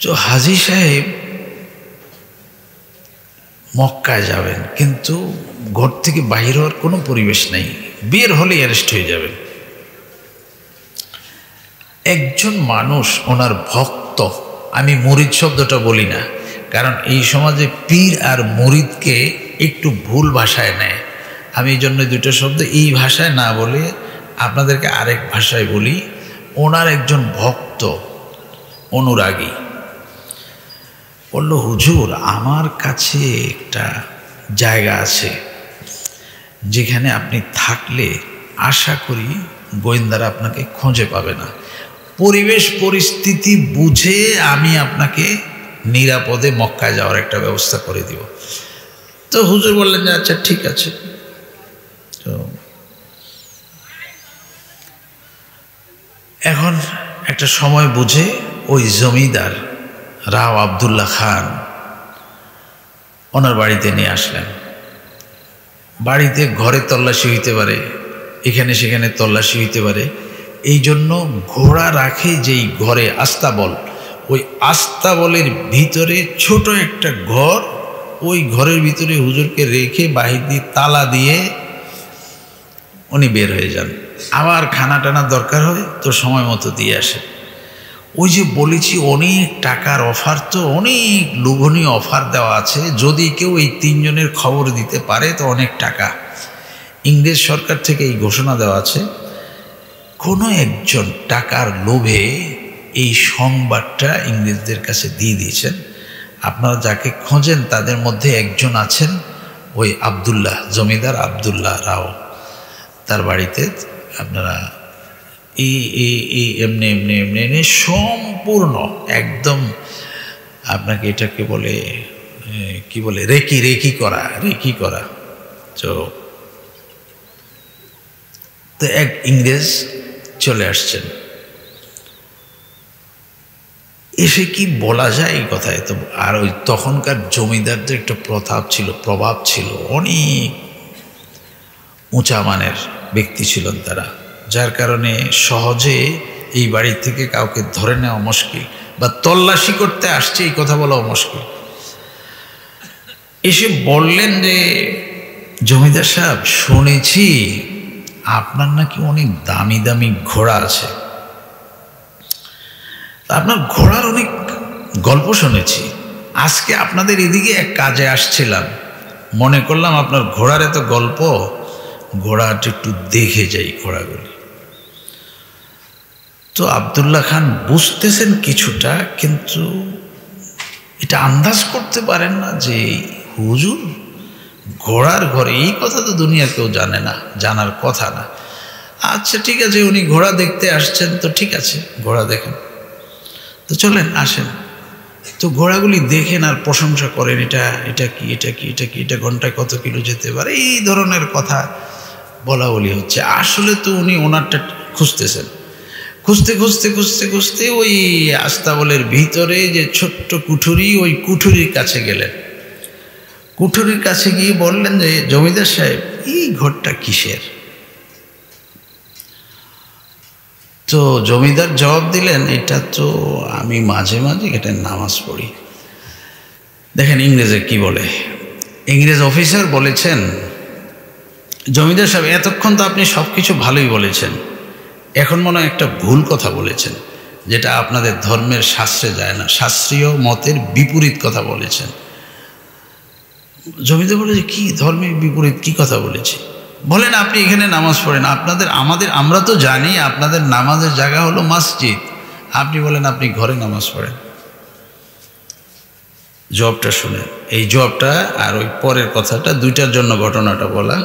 তো হাজী সাহেব মক্কায় যাবেন, কিন্তু ঘর থেকে বাহির হওয়ার কোনো পরিবেশ নেই, বের হলে অ্যারেস্ট হয়ে যাবেন। একজন মানুষ ওনার ভক্ত, আমি মুরিদ শব্দটা বলি না, কারণ এই সমাজে পীর আর মুরিদকে একটু ভুল ভাষায় নেয়। আমি এই জন্য দুটো শব্দ এই ভাষায় না বলে আপনাদেরকে আরেক ভাষায় বলি। ওনার একজন ভক্ত অনুরাগী বলল, হুজুর আমার কাছে একটা জায়গা আছে যেখানে আপনি থাকলে আশা করি গোয়েন্দারা আপনাকে খুঁজে পাবে না, পরিবেশ পরিস্থিতি বুঝে আমি আপনাকে নিরাপদে মক্কায় যাওয়ার একটা ব্যবস্থা করে দিব। তো হুজুর বললেন যে আচ্ছা ঠিক আছে। তো এখন একটা সময় বুঝে ওই জমিদার রাও আবদুল্লাহ খান ওনার বাড়িতে নিয়ে আসলেন। বাড়িতে ঘরে তল্লাশি হইতে পারে, এখানে সেখানে তল্লাশি হইতে পারে, এই জন্য ঘোড়া রাখে যেই ঘরে আস্তাবল, ওই আস্তাবলের ভিতরে ছোট একটা ঘর, ওই ঘরের ভিতরে হুজুরকে রেখে বাহির দিয়ে তালা দিয়ে উনি বের হয়ে যান। আবার খানা টানা দরকার হয় তো সময় মতো দিয়ে আসে। ওই যে বলেছি অনেক টাকার অফার, তো অনেক লোভনীয় অফার দেওয়া আছে, যদি কেউ এই তিনজনের খবর দিতে পারে তো অনেক টাকা। ইংরেজ সরকার থেকে এই ঘোষণা দেওয়া আছে, কোনো একজন টাকার লোভে এই সংবাদটা ইংরেজদের কাছে দিয়ে দিয়েছেন, আপনারা যাকে খোঁজেন তাদের মধ্যে একজন আছেন ওই আবদুল্লাহ, জমিদার আবদুল্লাহ রাও, তার বাড়িতে আপনারা এমনি এমনি এমনি এমনি সম্পূর্ণ একদম আপনাকে এটাকে বলে কি বলে রেকি করা। তো এক ইংরেজ চলে আসছেন, এসে কি বলা যায় এই কথায়। তো আর ওই তখনকার জমিদারদের একটা প্রভাব ছিল, অনেক উঁচা মানের ব্যক্তি ছিলেন তারা, যার কারণে সহজে এই বাড়ি থেকে কাউকে ধরে নেওয়া মুশকিল, বা তল্লাশি করতে আসছে এই কথা বলাও মুশকিল। এসে বললেন যে জমিদার সাহেব, শুনেছি আপনার নাকি অনেক দামি দামি ঘোড়া আছে, আপনার ঘোড়ার অনেক গল্প শুনেছি, আজকে আপনাদের এদিকে এক কাজে আসছিলাম, মনে করলাম আপনার ঘোড়ার এত গল্প, ঘোড়াটা একটু দেখে যাই ঘোড়াগুলি। তো আবদুল্লাহ খান বুঝতেছেন কিছুটা, কিন্তু এটা আন্দাজ করতে পারেন না যে হুজুর ঘোড়ার ঘরে, এই কথা তো দুনিয়ার কেউ জানে না, জানার কথা না। আচ্ছা ঠিক আছে, উনি ঘোড়া দেখতে আসছেন, তো ঠিক আছে ঘোড়া দেখেন, তো চলেন আসেন। তো ঘোড়াগুলি দেখেন আর প্রশংসা করেন, এটা এটা কি এটা কি এটা কি, এটা ঘন্টায় কত কিলো যেতে পারে, এই ধরনের কথা বলা বলি হচ্ছে। আসলে তো উনি ওনারটা খুঁজতেছেন। খুঁজতে খুঁজতে খুঁজতে খুঁজতে ওই আস্তাবলের ভিতরে যে ছোট্ট কুঠুরি, ওই কুঠুরির কাছে গেলেন। কুঠুরির কাছে গিয়ে বললেন যে জমিদার সাহেব, এই ঘরটা কিসের? তো জমিদার জবাব দিলেন, এটা তো আমি মাঝে মাঝে এটা নামাজ পড়ি। দেখেন ইংরেজে কি বলে, ইংরেজ অফিসার বলেছেন, জমিদার সাহেব এতক্ষণ তো আপনি সব কিছু ভালোই বলেছেন, এখন মনে হয় একটা ভুল কথা বলেছেন, যেটা আপনাদের ধর্মের শাস্ত্রে যায় না, শাস্ত্রীয় মতের বিপরীত কথা বলেছেন। জমিদার বলে যে কি ধর্মের বিপরীত, কি কথা বলেছি? বলেন আপনি এখানে নামাজ পড়েন, আমরা তো জানি আপনাদের নামাজের জায়গা হলো মসজিদ, আপনি বলেন আপনি ঘরে নামাজ পড়েন। জবাবটা শুনেন, এই জবাবটা আর ওই পরের কথাটা, দুইটার জন্য ঘটনাটা বলা।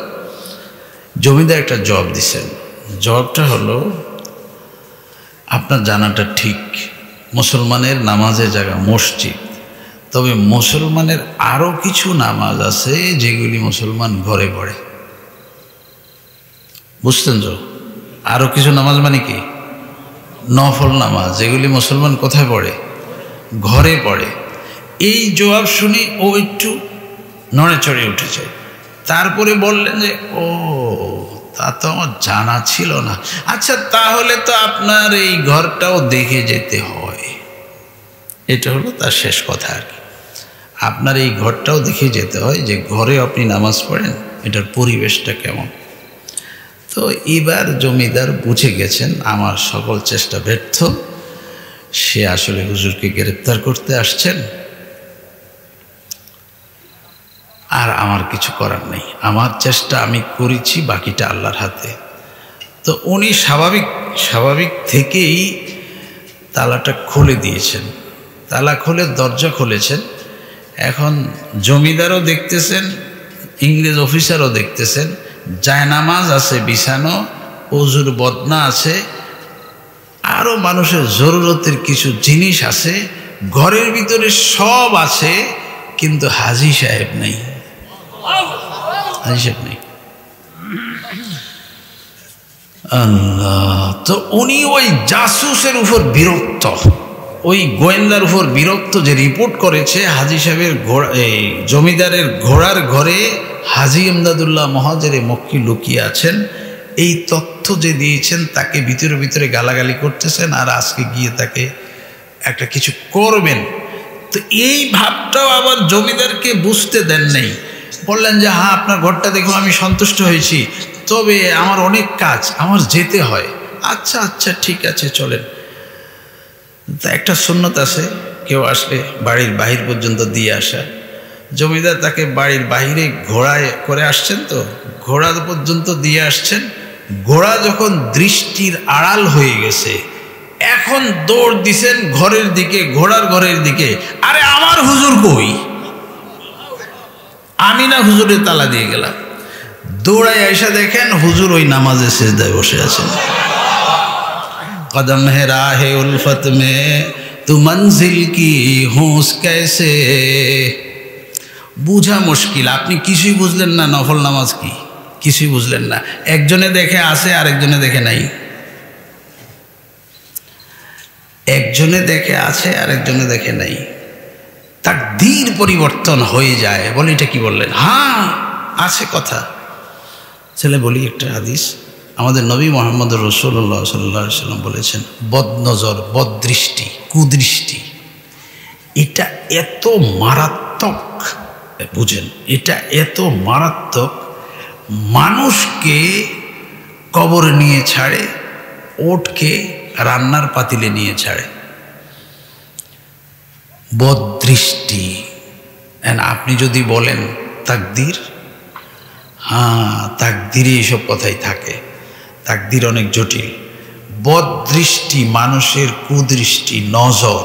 জমিদার একটা জবাব দিছেন, জবাবটা হলো, আপনার জানাটা ঠিক, মুসলমানের নামাজের জায়গা মসজিদ, তবে মুসলমানের আরও কিছু নামাজ আছে যেগুলি মুসলমান ঘরে পড়ে। বুঝতেন তো? আরও কিছু নামাজ মানে কি? নফল নামাজ, যেগুলি মুসলমান কোথায় পড়ে? ঘরে পড়ে। এই জবাব শুনি ও একটু নড়ে চড়ে উঠেছে। তারপরে বললেন যে ও, তা তো আমার জানা ছিল না। আচ্ছা, তাহলে তো আপনার এই ঘরটাও দেখে যেতে হয়। এটা হলো তার শেষ কথা আর কি। আপনার এই ঘরটাও দেখে যেতে হয়, যে ঘরে আপনি নামাজ পড়েন এটার পরিবেশটা কেমন। তো এবার জমিদার বুঝে গেছেন আমার সকল চেষ্টা ব্যর্থ, সে আসলে হুজুরকে গ্রেপ্তার করতে আসছেন, আর আমার কিছু করার নেই, আমার চেষ্টা আমি করেছি, বাকিটা আল্লাহর হাতে। তো উনি স্বাভাবিক থেকেই তালাটা খুলে দিয়েছেন, তালা খুলে দরজা খুলেছেন। এখন জমিদারও দেখতেছেন, ইংরেজ অফিসারও দেখতেছেন, জায়নামাজ আছে বিছানো, ওযুর বদনা আছে, আরও মানুষের জরুরতের কিছু জিনিস আছে, ঘরের ভিতরে সব আছে, কিন্তু হাজী সাহেব নেই, হাজী সাহেব নেই। আল্লাহ! তো উনি ওই জাসুসের উপর বিরক্ত, ওই গোয়েন্দার উপর বিরক্ত, যে রিপোর্ট করেছে হাজী সাহেবের ঘোড়া, এই জমিদারের ঘোড়ার ঘরে হাজী ইমদাদুল্লাহ মহাজের মক্কি লুকিয়ে আছেন, এই তথ্য যে দিয়েছেন তাকে ভিতরে ভিতরে গালাগালি করতেছেন, আর আজকে গিয়ে তাকে একটা কিছু করবেন। তো এই ভাবটাও আবার জমিদারকে বুঝতে দেন নাই। বললেন যে হ্যাঁ, আপনার ঘরটা দেখুন আমি সন্তুষ্ট হয়েছি, তবে আমার অনেক কাজ, আমার যেতে হয়। আচ্ছা আচ্ছা ঠিক আছে, চলেন। তা একটা সুন্নত আছে, কেউ আসলে বাড়ির বাহির পর্যন্ত দিয়ে আসা। জমিদার তাকে বাড়ির বাহিরে ঘোড়ায় করে আসছেন, তো ঘোড়া পর্যন্ত দিয়ে আসছেন। ঘোড়া যখন দৃষ্টির আড়াল হয়ে গেছে, এখন দৌড় দিছেন ঘরের দিকে, ঘোড়ার ঘরের দিকে। আরে আমার হুজুর কই? আমি না হুজুরের তালা দিয়ে গেলাম। দৌড়াই আইসা দেখেন হুজুর ওই নামাজে সিজদায় বসে আছেন। কদম হে রাহে উলফত মে তু মঞ্জিল কি হুঁস कैसे। বুঝা মুশকিল, আপনি কিছুই বুঝলেন না নফল নামাজ কি, কিছুই বুঝলেন না। একজনে দেখে আছে, আরেকজনে দেখে নাই। একজনে দেখে আছে, আরেকজনে দেখে নাই। তাকদীর পরিবর্তন হয়ে যায়। বলি এটা কি বললেন? হ্যাঁ আছে কথা। ছেলে বলি একটা হাদিস, আমাদের নবী মোহাম্মদ রাসূলুল্লাহ সাল্লাল্লাহু আলাইহি ওয়াসাল্লাম বলেছেন, বদনজর, বদদৃষ্টি, কুদৃষ্টি, এটা এত মারাত্মক, বুঝেন, এটা এত মারাত্মক, মানুষকে কবরে নিয়ে ছাড়ে, ওটকে রান্নার পাতিলে নিয়ে ছাড়ে। বদদৃষ্টি। আপনি যদি বলেন তাকদীর, হ্যাঁ তাকদীরে এইসব কথাই থাকে, তাকদীর অনেক জটিল। বদদৃষ্টি, মানুষের কুদৃষ্টি, নজর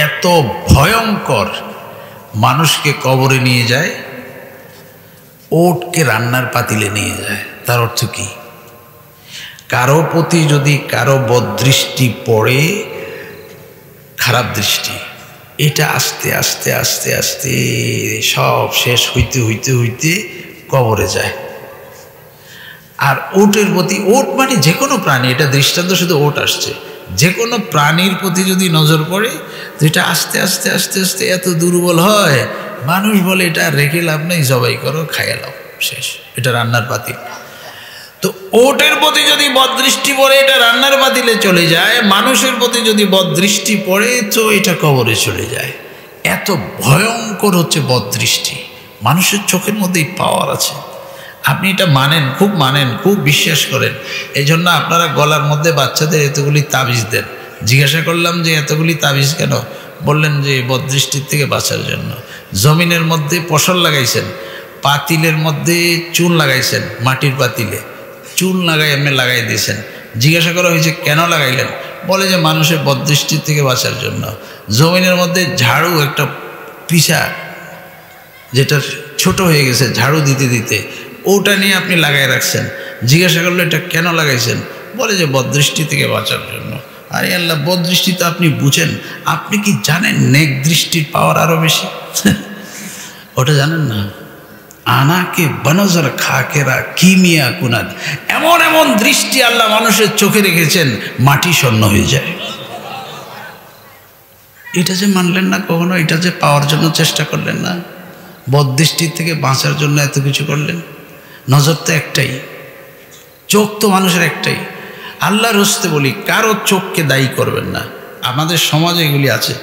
এত ভয়ঙ্কর, মানুষকে কবরে নিয়ে যায়, ওটকে রান্নার পাতিলে নিয়ে যায়। তার অর্থ কি? কারো প্রতি যদি কারো বদদৃষ্টি পড়ে, খারাপ দৃষ্টি, এটা আস্তে আস্তে আস্তে আস্তে সব শেষ হইতে হইতে হইতে কবরে যায়। আর ওটের প্রতি, ওট মানে যে কোনো প্রাণী, এটা দৃষ্টান্ত শুধু ওট আসছে, যে কোনো প্রাণীর প্রতি যদি নজর পড়ে তো এটা আস্তে আস্তে আস্তে আস্তে এত দুর্বল হয়, মানুষ বলে এটা রেখে লাভ নেই, জবাই করো, খাইয়ে লাও, শেষ, এটা রান্নার পাতিল। তো ওটের প্রতি যদি বদদৃষ্টি পড়ে এটা রান্নার পাতিলে চলে যায়, মানুষের প্রতি যদি বদদৃষ্টি পড়ে তো এটা কবরে চলে যায়। এত ভয়ঙ্কর হচ্ছে বদদৃষ্টি। মানুষের চোখের মধ্যেই পাওয়ার আছে, আপনি এটা মানেন, খুব মানেন, খুব বিশ্বাস করেন। এই জন্য আপনারা গলার মধ্যে বাচ্চাদের এতগুলি তাবিজ দেন। জিজ্ঞাসা করলাম যে এতগুলি তাবিজ কেন? বললেন যে বদদৃষ্টির থেকে বাঁচার জন্য। জমিনের মধ্যে ফসল লাগাইছেন, পাতিলের মধ্যে চুন লাগাইছেন, মাটির পাতিলে চুন লাগাই আপনি লাগাই দিয়েছেন। জিজ্ঞাসা করা হয়েছে কেন লাগাইলেন? বলে যে মানুষের বদদৃষ্টির থেকে বাঁচার জন্য। জমিনের মধ্যে ঝাড়ু, একটা পিসা যেটা ছোট হয়ে গেছে ঝাড়ু দিতে দিতে, ওটা নিয়ে আপনি লাগাই রাখছেন। জিজ্ঞাসা করলো এটা কেন লাগাইছেন? বলে যে বদদৃষ্টি থেকে বাঁচার জন্য। আরে আল্লাহ, বদদৃষ্টি তো আপনি বুঝেন, আপনি কি জানেন নেক দৃষ্টির পাওয়ার আরো বেশি? ওটা জানেন না? আনাকে বনজর খাকেরা কিমিয়া কুনাদ, এমন এমন দৃষ্টি আল্লাহ মানুষের চোখে রেখেছেন, মাটি স্বর্ণ হয়ে যায়। এটা যে মানলেন না কখনো, এটা যে পাওয়ার জন্য চেষ্টা করলেন না, বদদৃষ্টির থেকে বাঁচার জন্য এত কিছু করলেন। নজর তো একটাই, চোখ তো মানুষের একটাই। আল্লাহর হস্তে বলি, কারো চোখকে দায়ী করবেন না। আমাদের সমাজে এগুলি আছে,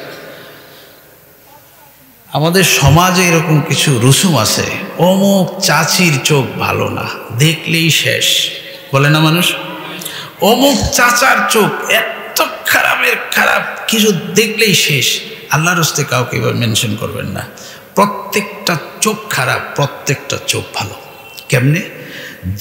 আমাদের সমাজে এরকম কিছু রুসুম আছে, অমুক চাচির চোখ ভালো না, দেখলেই শেষ, বলে না মানুষ? অমুক চাচার চোখ এত খারাপের খারাপ, কিছু দেখলেই শেষ। আল্লাহর হস্তে কাউকে এবার মেনশন করবেন না। প্রত্যেকটা চোখ খারাপ, প্রত্যেকটা চোখ ভালো। কেমনে?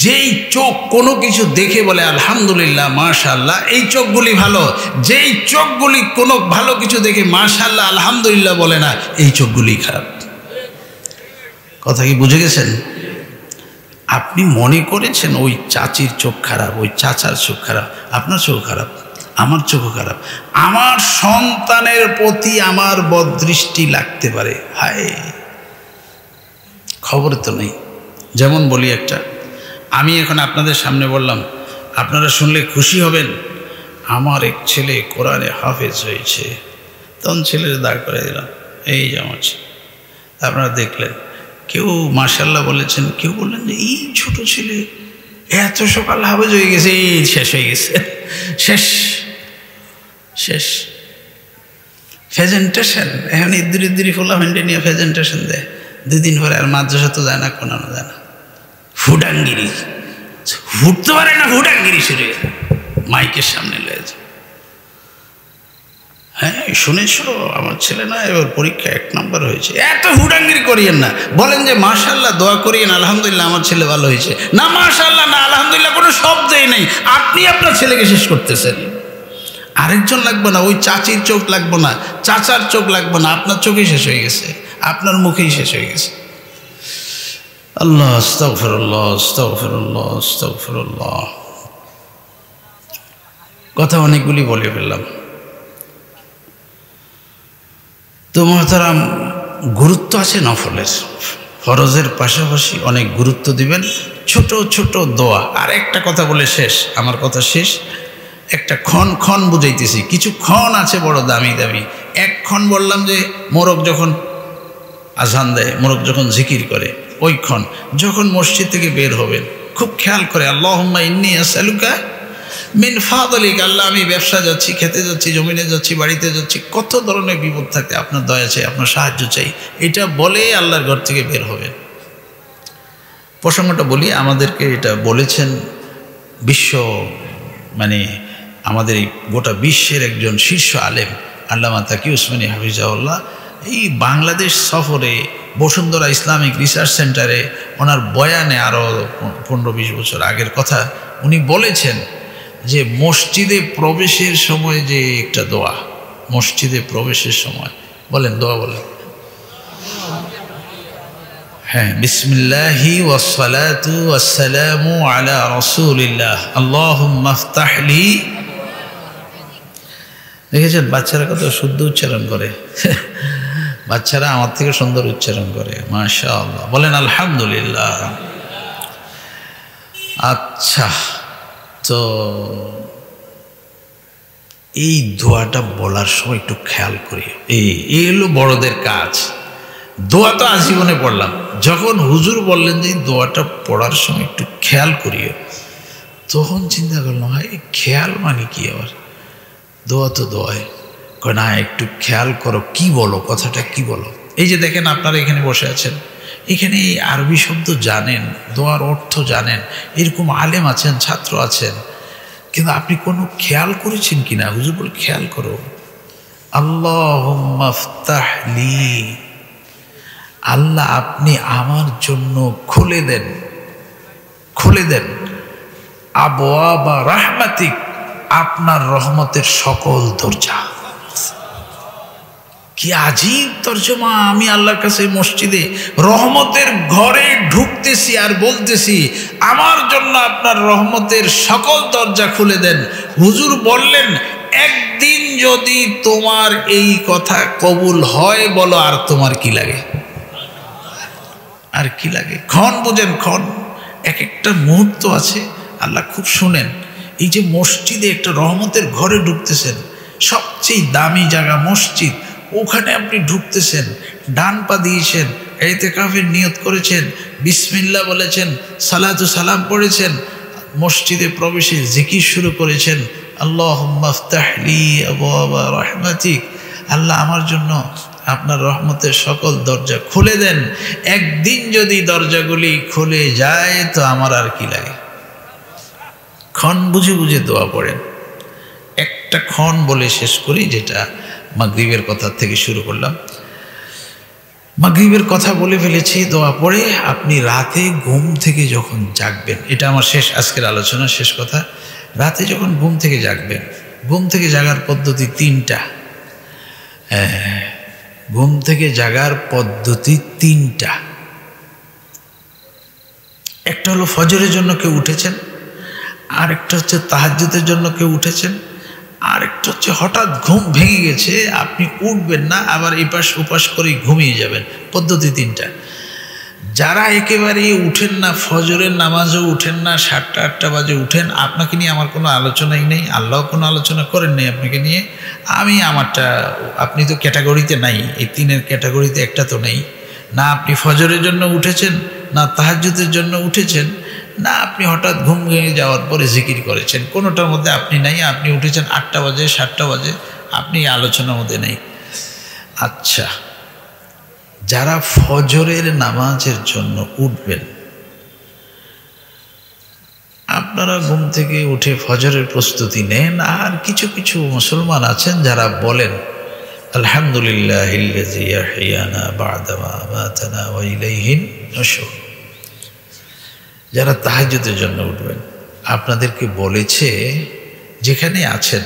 যেই চোখ কোনো কিছু দেখে বলে আলহামদুলিল্লাহ মাশাআল্লাহ, এই চোখগুলি ভালো। যেই চোখগুলি কোনো ভালো কিছু দেখে মাশাআল্লাহ আলহামদুলিল্লাহ বলে না, এই চোখগুলি খারাপ। কথা কি বুঝে গেছেন? আপনি মনে করেছেন ওই চাচির চোখ খারাপ, ওই চাচার চোখ খারাপ, আপনার চোখ খারাপ, আমার চোখও খারাপ। আমার সন্তানের প্রতি আমার বদদৃষ্টি লাগতে পারে, হায়, খবর তো নেই। যেমন বলি একটা, আমি এখন আপনাদের সামনে বললাম, আপনারা শুনলে খুশি হবেন, আমার এক ছেলে কোরআনে হাফেজ হয়েছে। তখন ছেলের দাঁড় করে দিলাম, এই যে আমার ছেলে। আপনারা দেখলেন, কেউ মাশাআল্লাহ বলেছেন, কেউ বললেন যে এই ছোট ছেলে এত সকাল হাফেজ হয়ে গেছে, এই শেষ হয়ে গেছে, শেষ শেষ। প্রেজেন্টেশন এখন ইদ্দিরি ফুলামেন্টে নিয়ে প্রেজেন্টেশন দেয়, 2 দিন পরে আর মাদ্রাসা তো যায় না, কোনো যায় না। ফুডাঙ্গিরি, ফুটতে পারে না, ফুডাঙ্গিরি শুরু মাইকের সামনে লয়েছে। হ্যাঁ শুনেছ আমার ছেলে না এবার পরীক্ষা 1 নম্বর হয়েছে। এত হুডাঙ্গিরি করিয়েন না, বলেন যে মাশাআল্লাহ, দোয়া করিয়েন আলহামদুলিল্লাহ আমার ছেলে ভালো হয়েছে। না মাশাআল্লাহ না আলহামদুলিল্লাহ কোনো শব্দই নেই, আপনি আপনার ছেলেকে শেষ করতেছেন। আরেকজন লাগবে না, ওই চাচির চোখ লাগবে না, চাচার চোখ লাগবে না, আপনার চোখেই শেষ হয়ে গেছে, আপনার মুখেই শেষ হয়ে গেছে। আল্লাহ আস্তাগফিরুল্লাহ আস্তাগফিরুল্লাহ আস্তাগফিরুল্লাহ। কথা অনেকগুলি বলে ফেললাম। তো মহতারাম, গুরুত্ব আছে নফলের, ফরজের পাশাপাশি অনেক গুরুত্ব দিবেন। ছোট ছোট দোয়া। আর একটা কথা বলে শেষ, আমার কথা শেষ। একটা ক্ষণ বুঝাইতেছি, কিছু ক্ষণ আছে বড় দামি দামি। এক ক্ষণ বললাম যে মোরগ যখন আজান দেয়, মোরগ যখন জিকির করে, ওই ক্ষণ যখন মসজিদ থেকে বের হবেন খুব খেয়াল করে আল্লাহুম্মা ইন্নী আসআলুকা মিন ফাদলিক, আল্লাহ আমি ব্যবসা যাচ্ছি, খেতে যাচ্ছি, জমিনে যাচ্ছি, বাড়িতে যাচ্ছি, কত ধরনের বিপদ থাকে, আপনার দয়া চাই, আপনার সাহায্য চাই, এটা বলে আল্লাহর ঘর থেকে বের হবেন। প্রসঙ্গটা বলি, আমাদেরকে এটা বলেছেন বিশ্ব, মানে আমাদের এই গোটা বিশ্বের একজন শীর্ষ আলেম আল্লামা তাকি উসমানী হাফিজাহুল্লাহ। এই বাংলাদেশ সফরে বসুন্ধরা ইসলামিক রিসার্চ সেন্টারে ওনার বয়ানে আরও 15-20 বছর আগের কথা, উনি বলেছেন যে মসজিদে প্রবেশের সময় যে একটা দোয়া, মসজিদে প্রবেশের সময় বলেন, দোয়া বলেন, হ্যাঁ, বিসমিল্লাহি ওয়াসসালাতু ওয়াসসালামু আলা রাসূলিল্লাহ আল্লাহুম্মা ইফতাহলি দেখেছেন বাচ্চারা কত শুদ্ধ উচ্চারণ করে বাচ্চারা আমার থেকে সুন্দর উচ্চারণ করে মাশাআল্লাহ বলেন আলহামদুলিল্লাহ। আচ্ছা, তো এই দোয়াটা বলার সময় একটু খেয়াল করি, এই হলো বড়দের কাজ। দোয়া তো আজীবনে পড়লাম, যখন হুজুর বললেন যে দোয়াটা পড়ার সময় একটু খেয়াল করিও, তখন চিন্তা করলাম হয় খেয়াল মানে কি? আবার দোয়া তো দোয়ায় না, একটু খেয়াল করো কি বলো, কথাটা কি বলো। এই যে দেখেন আপনারা এখানে বসে আছেন, এখানে এই আরবি শব্দ জানেন, দোয়ার অর্থ জানেন, এরকম আলেম আছেন, ছাত্র আছেন, কিন্তু আপনি কোনো খেয়াল করেছেন কিনা? হুজুর বলে খেয়াল করো, আল্লাহুম্মা ফতাহ লি, আল্লাহ আপনি আমার জন্য খুলে দেন, খুলে দেন আবওয়াবা রাহমাতিক, আপনার রহমতের সকল দরজা। কি আজীব তর্জমা! আমি আল্লাহর কাছে মসজিদে রহমতের ঘরে ঢুকতেছি আর বলতেছি আমার জন্য আপনার রহমতের সকল দরজা খুলে দেন। হুজুর বললেন একদিন যদি তোমার এই কথা কবুল হয় বলো, আর তোমার কি লাগে? আর কি লাগে? ক্ষণ বোঝেন, ক্ষণ এক একটা মুহূর্ত আছে আল্লাহ খুব শুনেন। এই যে মসজিদে একটা রহমতের ঘরে ঢুকতেছেন, সবচেয়ে দামি জায়গা মসজিদ, ওখানে আপনি ঢুকতেছেন, ডান পা দিয়েছেন, ইতিকাফের নিয়ত করেছেন, বিসমিল্লাহ বলেছেন, সালাতু সালাম পড়েছেন, মসজিদে প্রবেশে জিকির শুরু করেছেন, আল্লাহুম্মা ফতাহ লি আবওয়াবা রাহমাতিক, আল্লাহ আমার জন্য আপনার রহমতের সকল দরজা খুলে দেন। একদিন যদি দরজাগুলি খুলে যায় তো আমার আর কি লাগে? ক্ষণ বুঝে বুঝে দোয়া পড়েন। একটা ক্ষণ বলে শেষ করি, যেটা মাগরিবের কথা থেকে শুরু করলাম। মাগরিবের কথা বলে ফেলেছি, দোয়া পড়ে আপনি রাতে ঘুম থেকে যখন জাগবেন, এটা আমার শেষ আজকের আলোচনা, শেষ কথা। রাতে যখন ঘুম থেকে জাগবেন, ঘুম থেকে জাগার পদ্ধতি তিনটা। ঘুম থেকে জাগার পদ্ধতি তিনটা। একটা হলো ফজরের জন্য কেউ উঠেছেন, আরেকটা হচ্ছে তাহাজ্জুদের জন্য কেউ উঠেছেন, আরেকটা হচ্ছে হঠাৎ ঘুম ভেঙে গেছে, আপনি উঠবেন না, আবার এপাশ ওপাশ করে ঘুমিয়ে যাবেন। পদ্ধতি তিনটা। যারা একেবারে উঠেন না, ফজরের নামাজও উঠেন না, 7টা 8টা বাজে উঠেন, আপনাকে নিয়ে আমার কোনো আলোচনাই নেই, আল্লাহ কোনো আলোচনা করেন নেই আপনাকে নিয়ে, আমি আমারটা, আপনি তো ক্যাটাগরিতে নাই, এই তিনের ক্যাটাগরিতে একটা তো নেই। না আপনি ফজরের জন্য উঠেছেন, না তাহাজ্জুদের জন্য উঠেছেন, না আপনি হঠাৎ ঘুম ভেঙে যাওয়ার পরে জিকির করেছেন, কোনোটার মধ্যে আপনি নাই। আপনি উঠেছেন 8টা বাজে, 7টা বাজে, আপনি আলোচনার মধ্যে নেই। আচ্ছা, যারা ফজরের নামাজের জন্য উঠবেন, আপনারা ঘুম থেকে উঠে ফজরের প্রস্তুতি নেন। আর কিছু কিছু মুসলমান আছেন যারা বলেন আলহামদুলিল্লাহিল্লাযী ইয়াহইয়ানা বা'দা মা আমাতানা ওয়া ইলাইহিন নুশুর। যারা তাহাজ্জুদের জন্য উঠবেন, আপনাদেরকে বলেছে যেখানে আছেন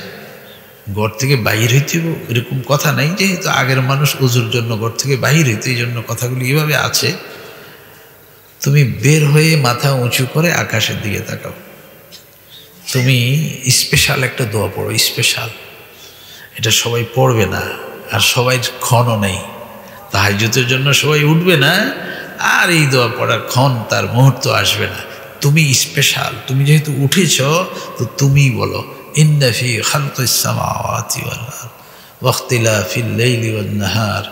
ঘর থেকে বাহির হইতে এরকম কথা নাই, যেহেতু আগের মানুষ ওযুর জন্য ঘর থেকে বাহির হইতে, এই জন্য কথাগুলি এভাবে আছে। তুমি বের হয়ে মাথা উঁচু করে আকাশের দিকে তাকাও, তুমি স্পেশাল একটা দোয়া পড়ো, স্পেশাল। এটা সবাই পড়বে না, আর সবাই ক্ষণও নেই। তাহাজ্জুদের জন্য সবাই উঠবে না, আর এই দোয়া পড়ার ক্ষণ তার মুহূর্ত আসবে না। তুমি স্পেশাল, তুমি যেহেতু উঠেছ তো তুমি বলো ইন্না ফি খালকিস সামাওয়াতি ওয়াল আরদ ওয়া ইখতিলাফিল লাইলি ওয়ান নাহার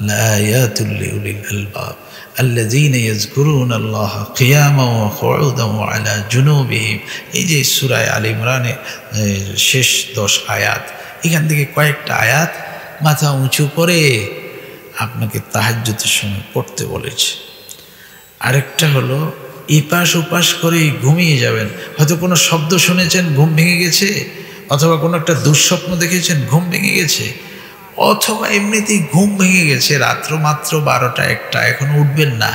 লাআয়াতুল লিউলিল আলবাব আল্লাযীনা ইয়াযকুরুনাল্লাহা কিয়ামান ওয়া কুউদান ওয়া আলা জুনুবিহিম। এই যে সূরা আলে ইমরানের শেষ 10 আয়াত, এখান থেকে কয়েকটা আয়াত মাথা উঁচু করে আপনাকে তাহাজ্জুদের সময় পড়তে বলেছে। আরেকটা হলো এপাশ ওপাশ করে ঘুমিয়ে যাবেন। হয়তো কোনো শব্দ শুনেছেন, ঘুম ভেঙে গেছে, অথবা কোনো একটা দুঃস্বপ্ন দেখেছেন, ঘুম ভেঙে গেছে, অথবা এমনিতেই ঘুম ভেঙে গেছে, রাত্র মাত্র 12টা 1টা, এখন উঠবেন না।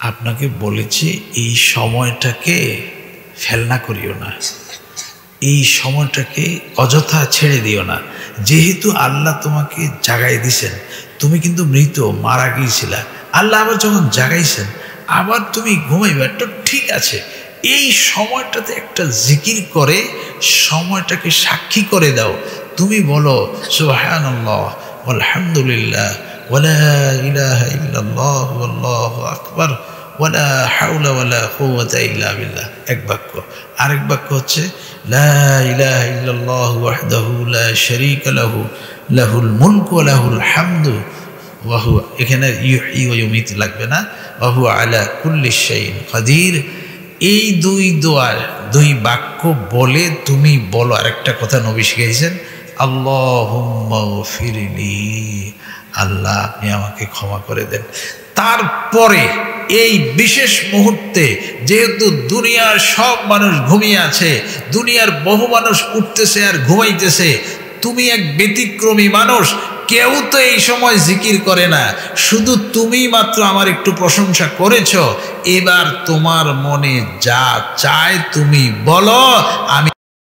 আপনাকে বলেছি এই সময়টাকে ফেলনা করিও না, এই সময়টাকে অযথা ছেড়ে দিও না। যেহেতু আল্লাহ তোমাকে জাগাই দিছেন, তুমি কিন্তু মৃত, মারা গিয়েছিলা, আল্লাহ আবার যখন জাগাইছেন আবার তুমি ঘুমাইবে, তো ঠিক আছে। এই সময়টাতে একটা জিকির করে সময়টাকে সাক্ষী করে দাও, তুমি বলো সুবহানাল্লাহ আলহামদুলিল্লাহ ওয়ালা ইলাহা ইল্লাল্লাহ আল্লাহু আকবার ওয়ালা হাওলা ওয়ালা কুওয়াতা ইল্লা বিল্লাহ, এক বাক্য। আরেক বাক্য হচ্ছে লা ইলাহা ইল্লাল্লাহু ওয়াহদাহু লা শারীকা লাহু লাহুল মুলকু ওয়া লাহুল হামদু ওয়া হুয়া, এখানে ইউহয়ী ওয়া ইউমীত লাগবে না, ওয়া হুয়া আলা কুল্লি শাইইন কাদির। এই দুই দোয়া, দুই বাক্য বলে তুমি বলো। আরেকটা কথা নবী শিখিয়েছেন, আল্লাহুম্মা গফিরলি, আল্লাহ আপনি আমাকে ক্ষমা করে দেন। তারপরে এই বিশেষ মুহূর্তে যেহেতু দুনিয়ার সব মানুষ ঘুমিয়ে আছে, দুনিয়ার বহু মানুষ উঠতেছে আর ঘুমাইতেছে, তুমি এক ব্যতিক্রমী মানুষ, কেউ তো এই সময় জিকির করে না, শুধু তুমি মাত্র আমার একটু প্রশংসা করেছ। এবার তোমার মনে যা চায় তুমি বলো, আমি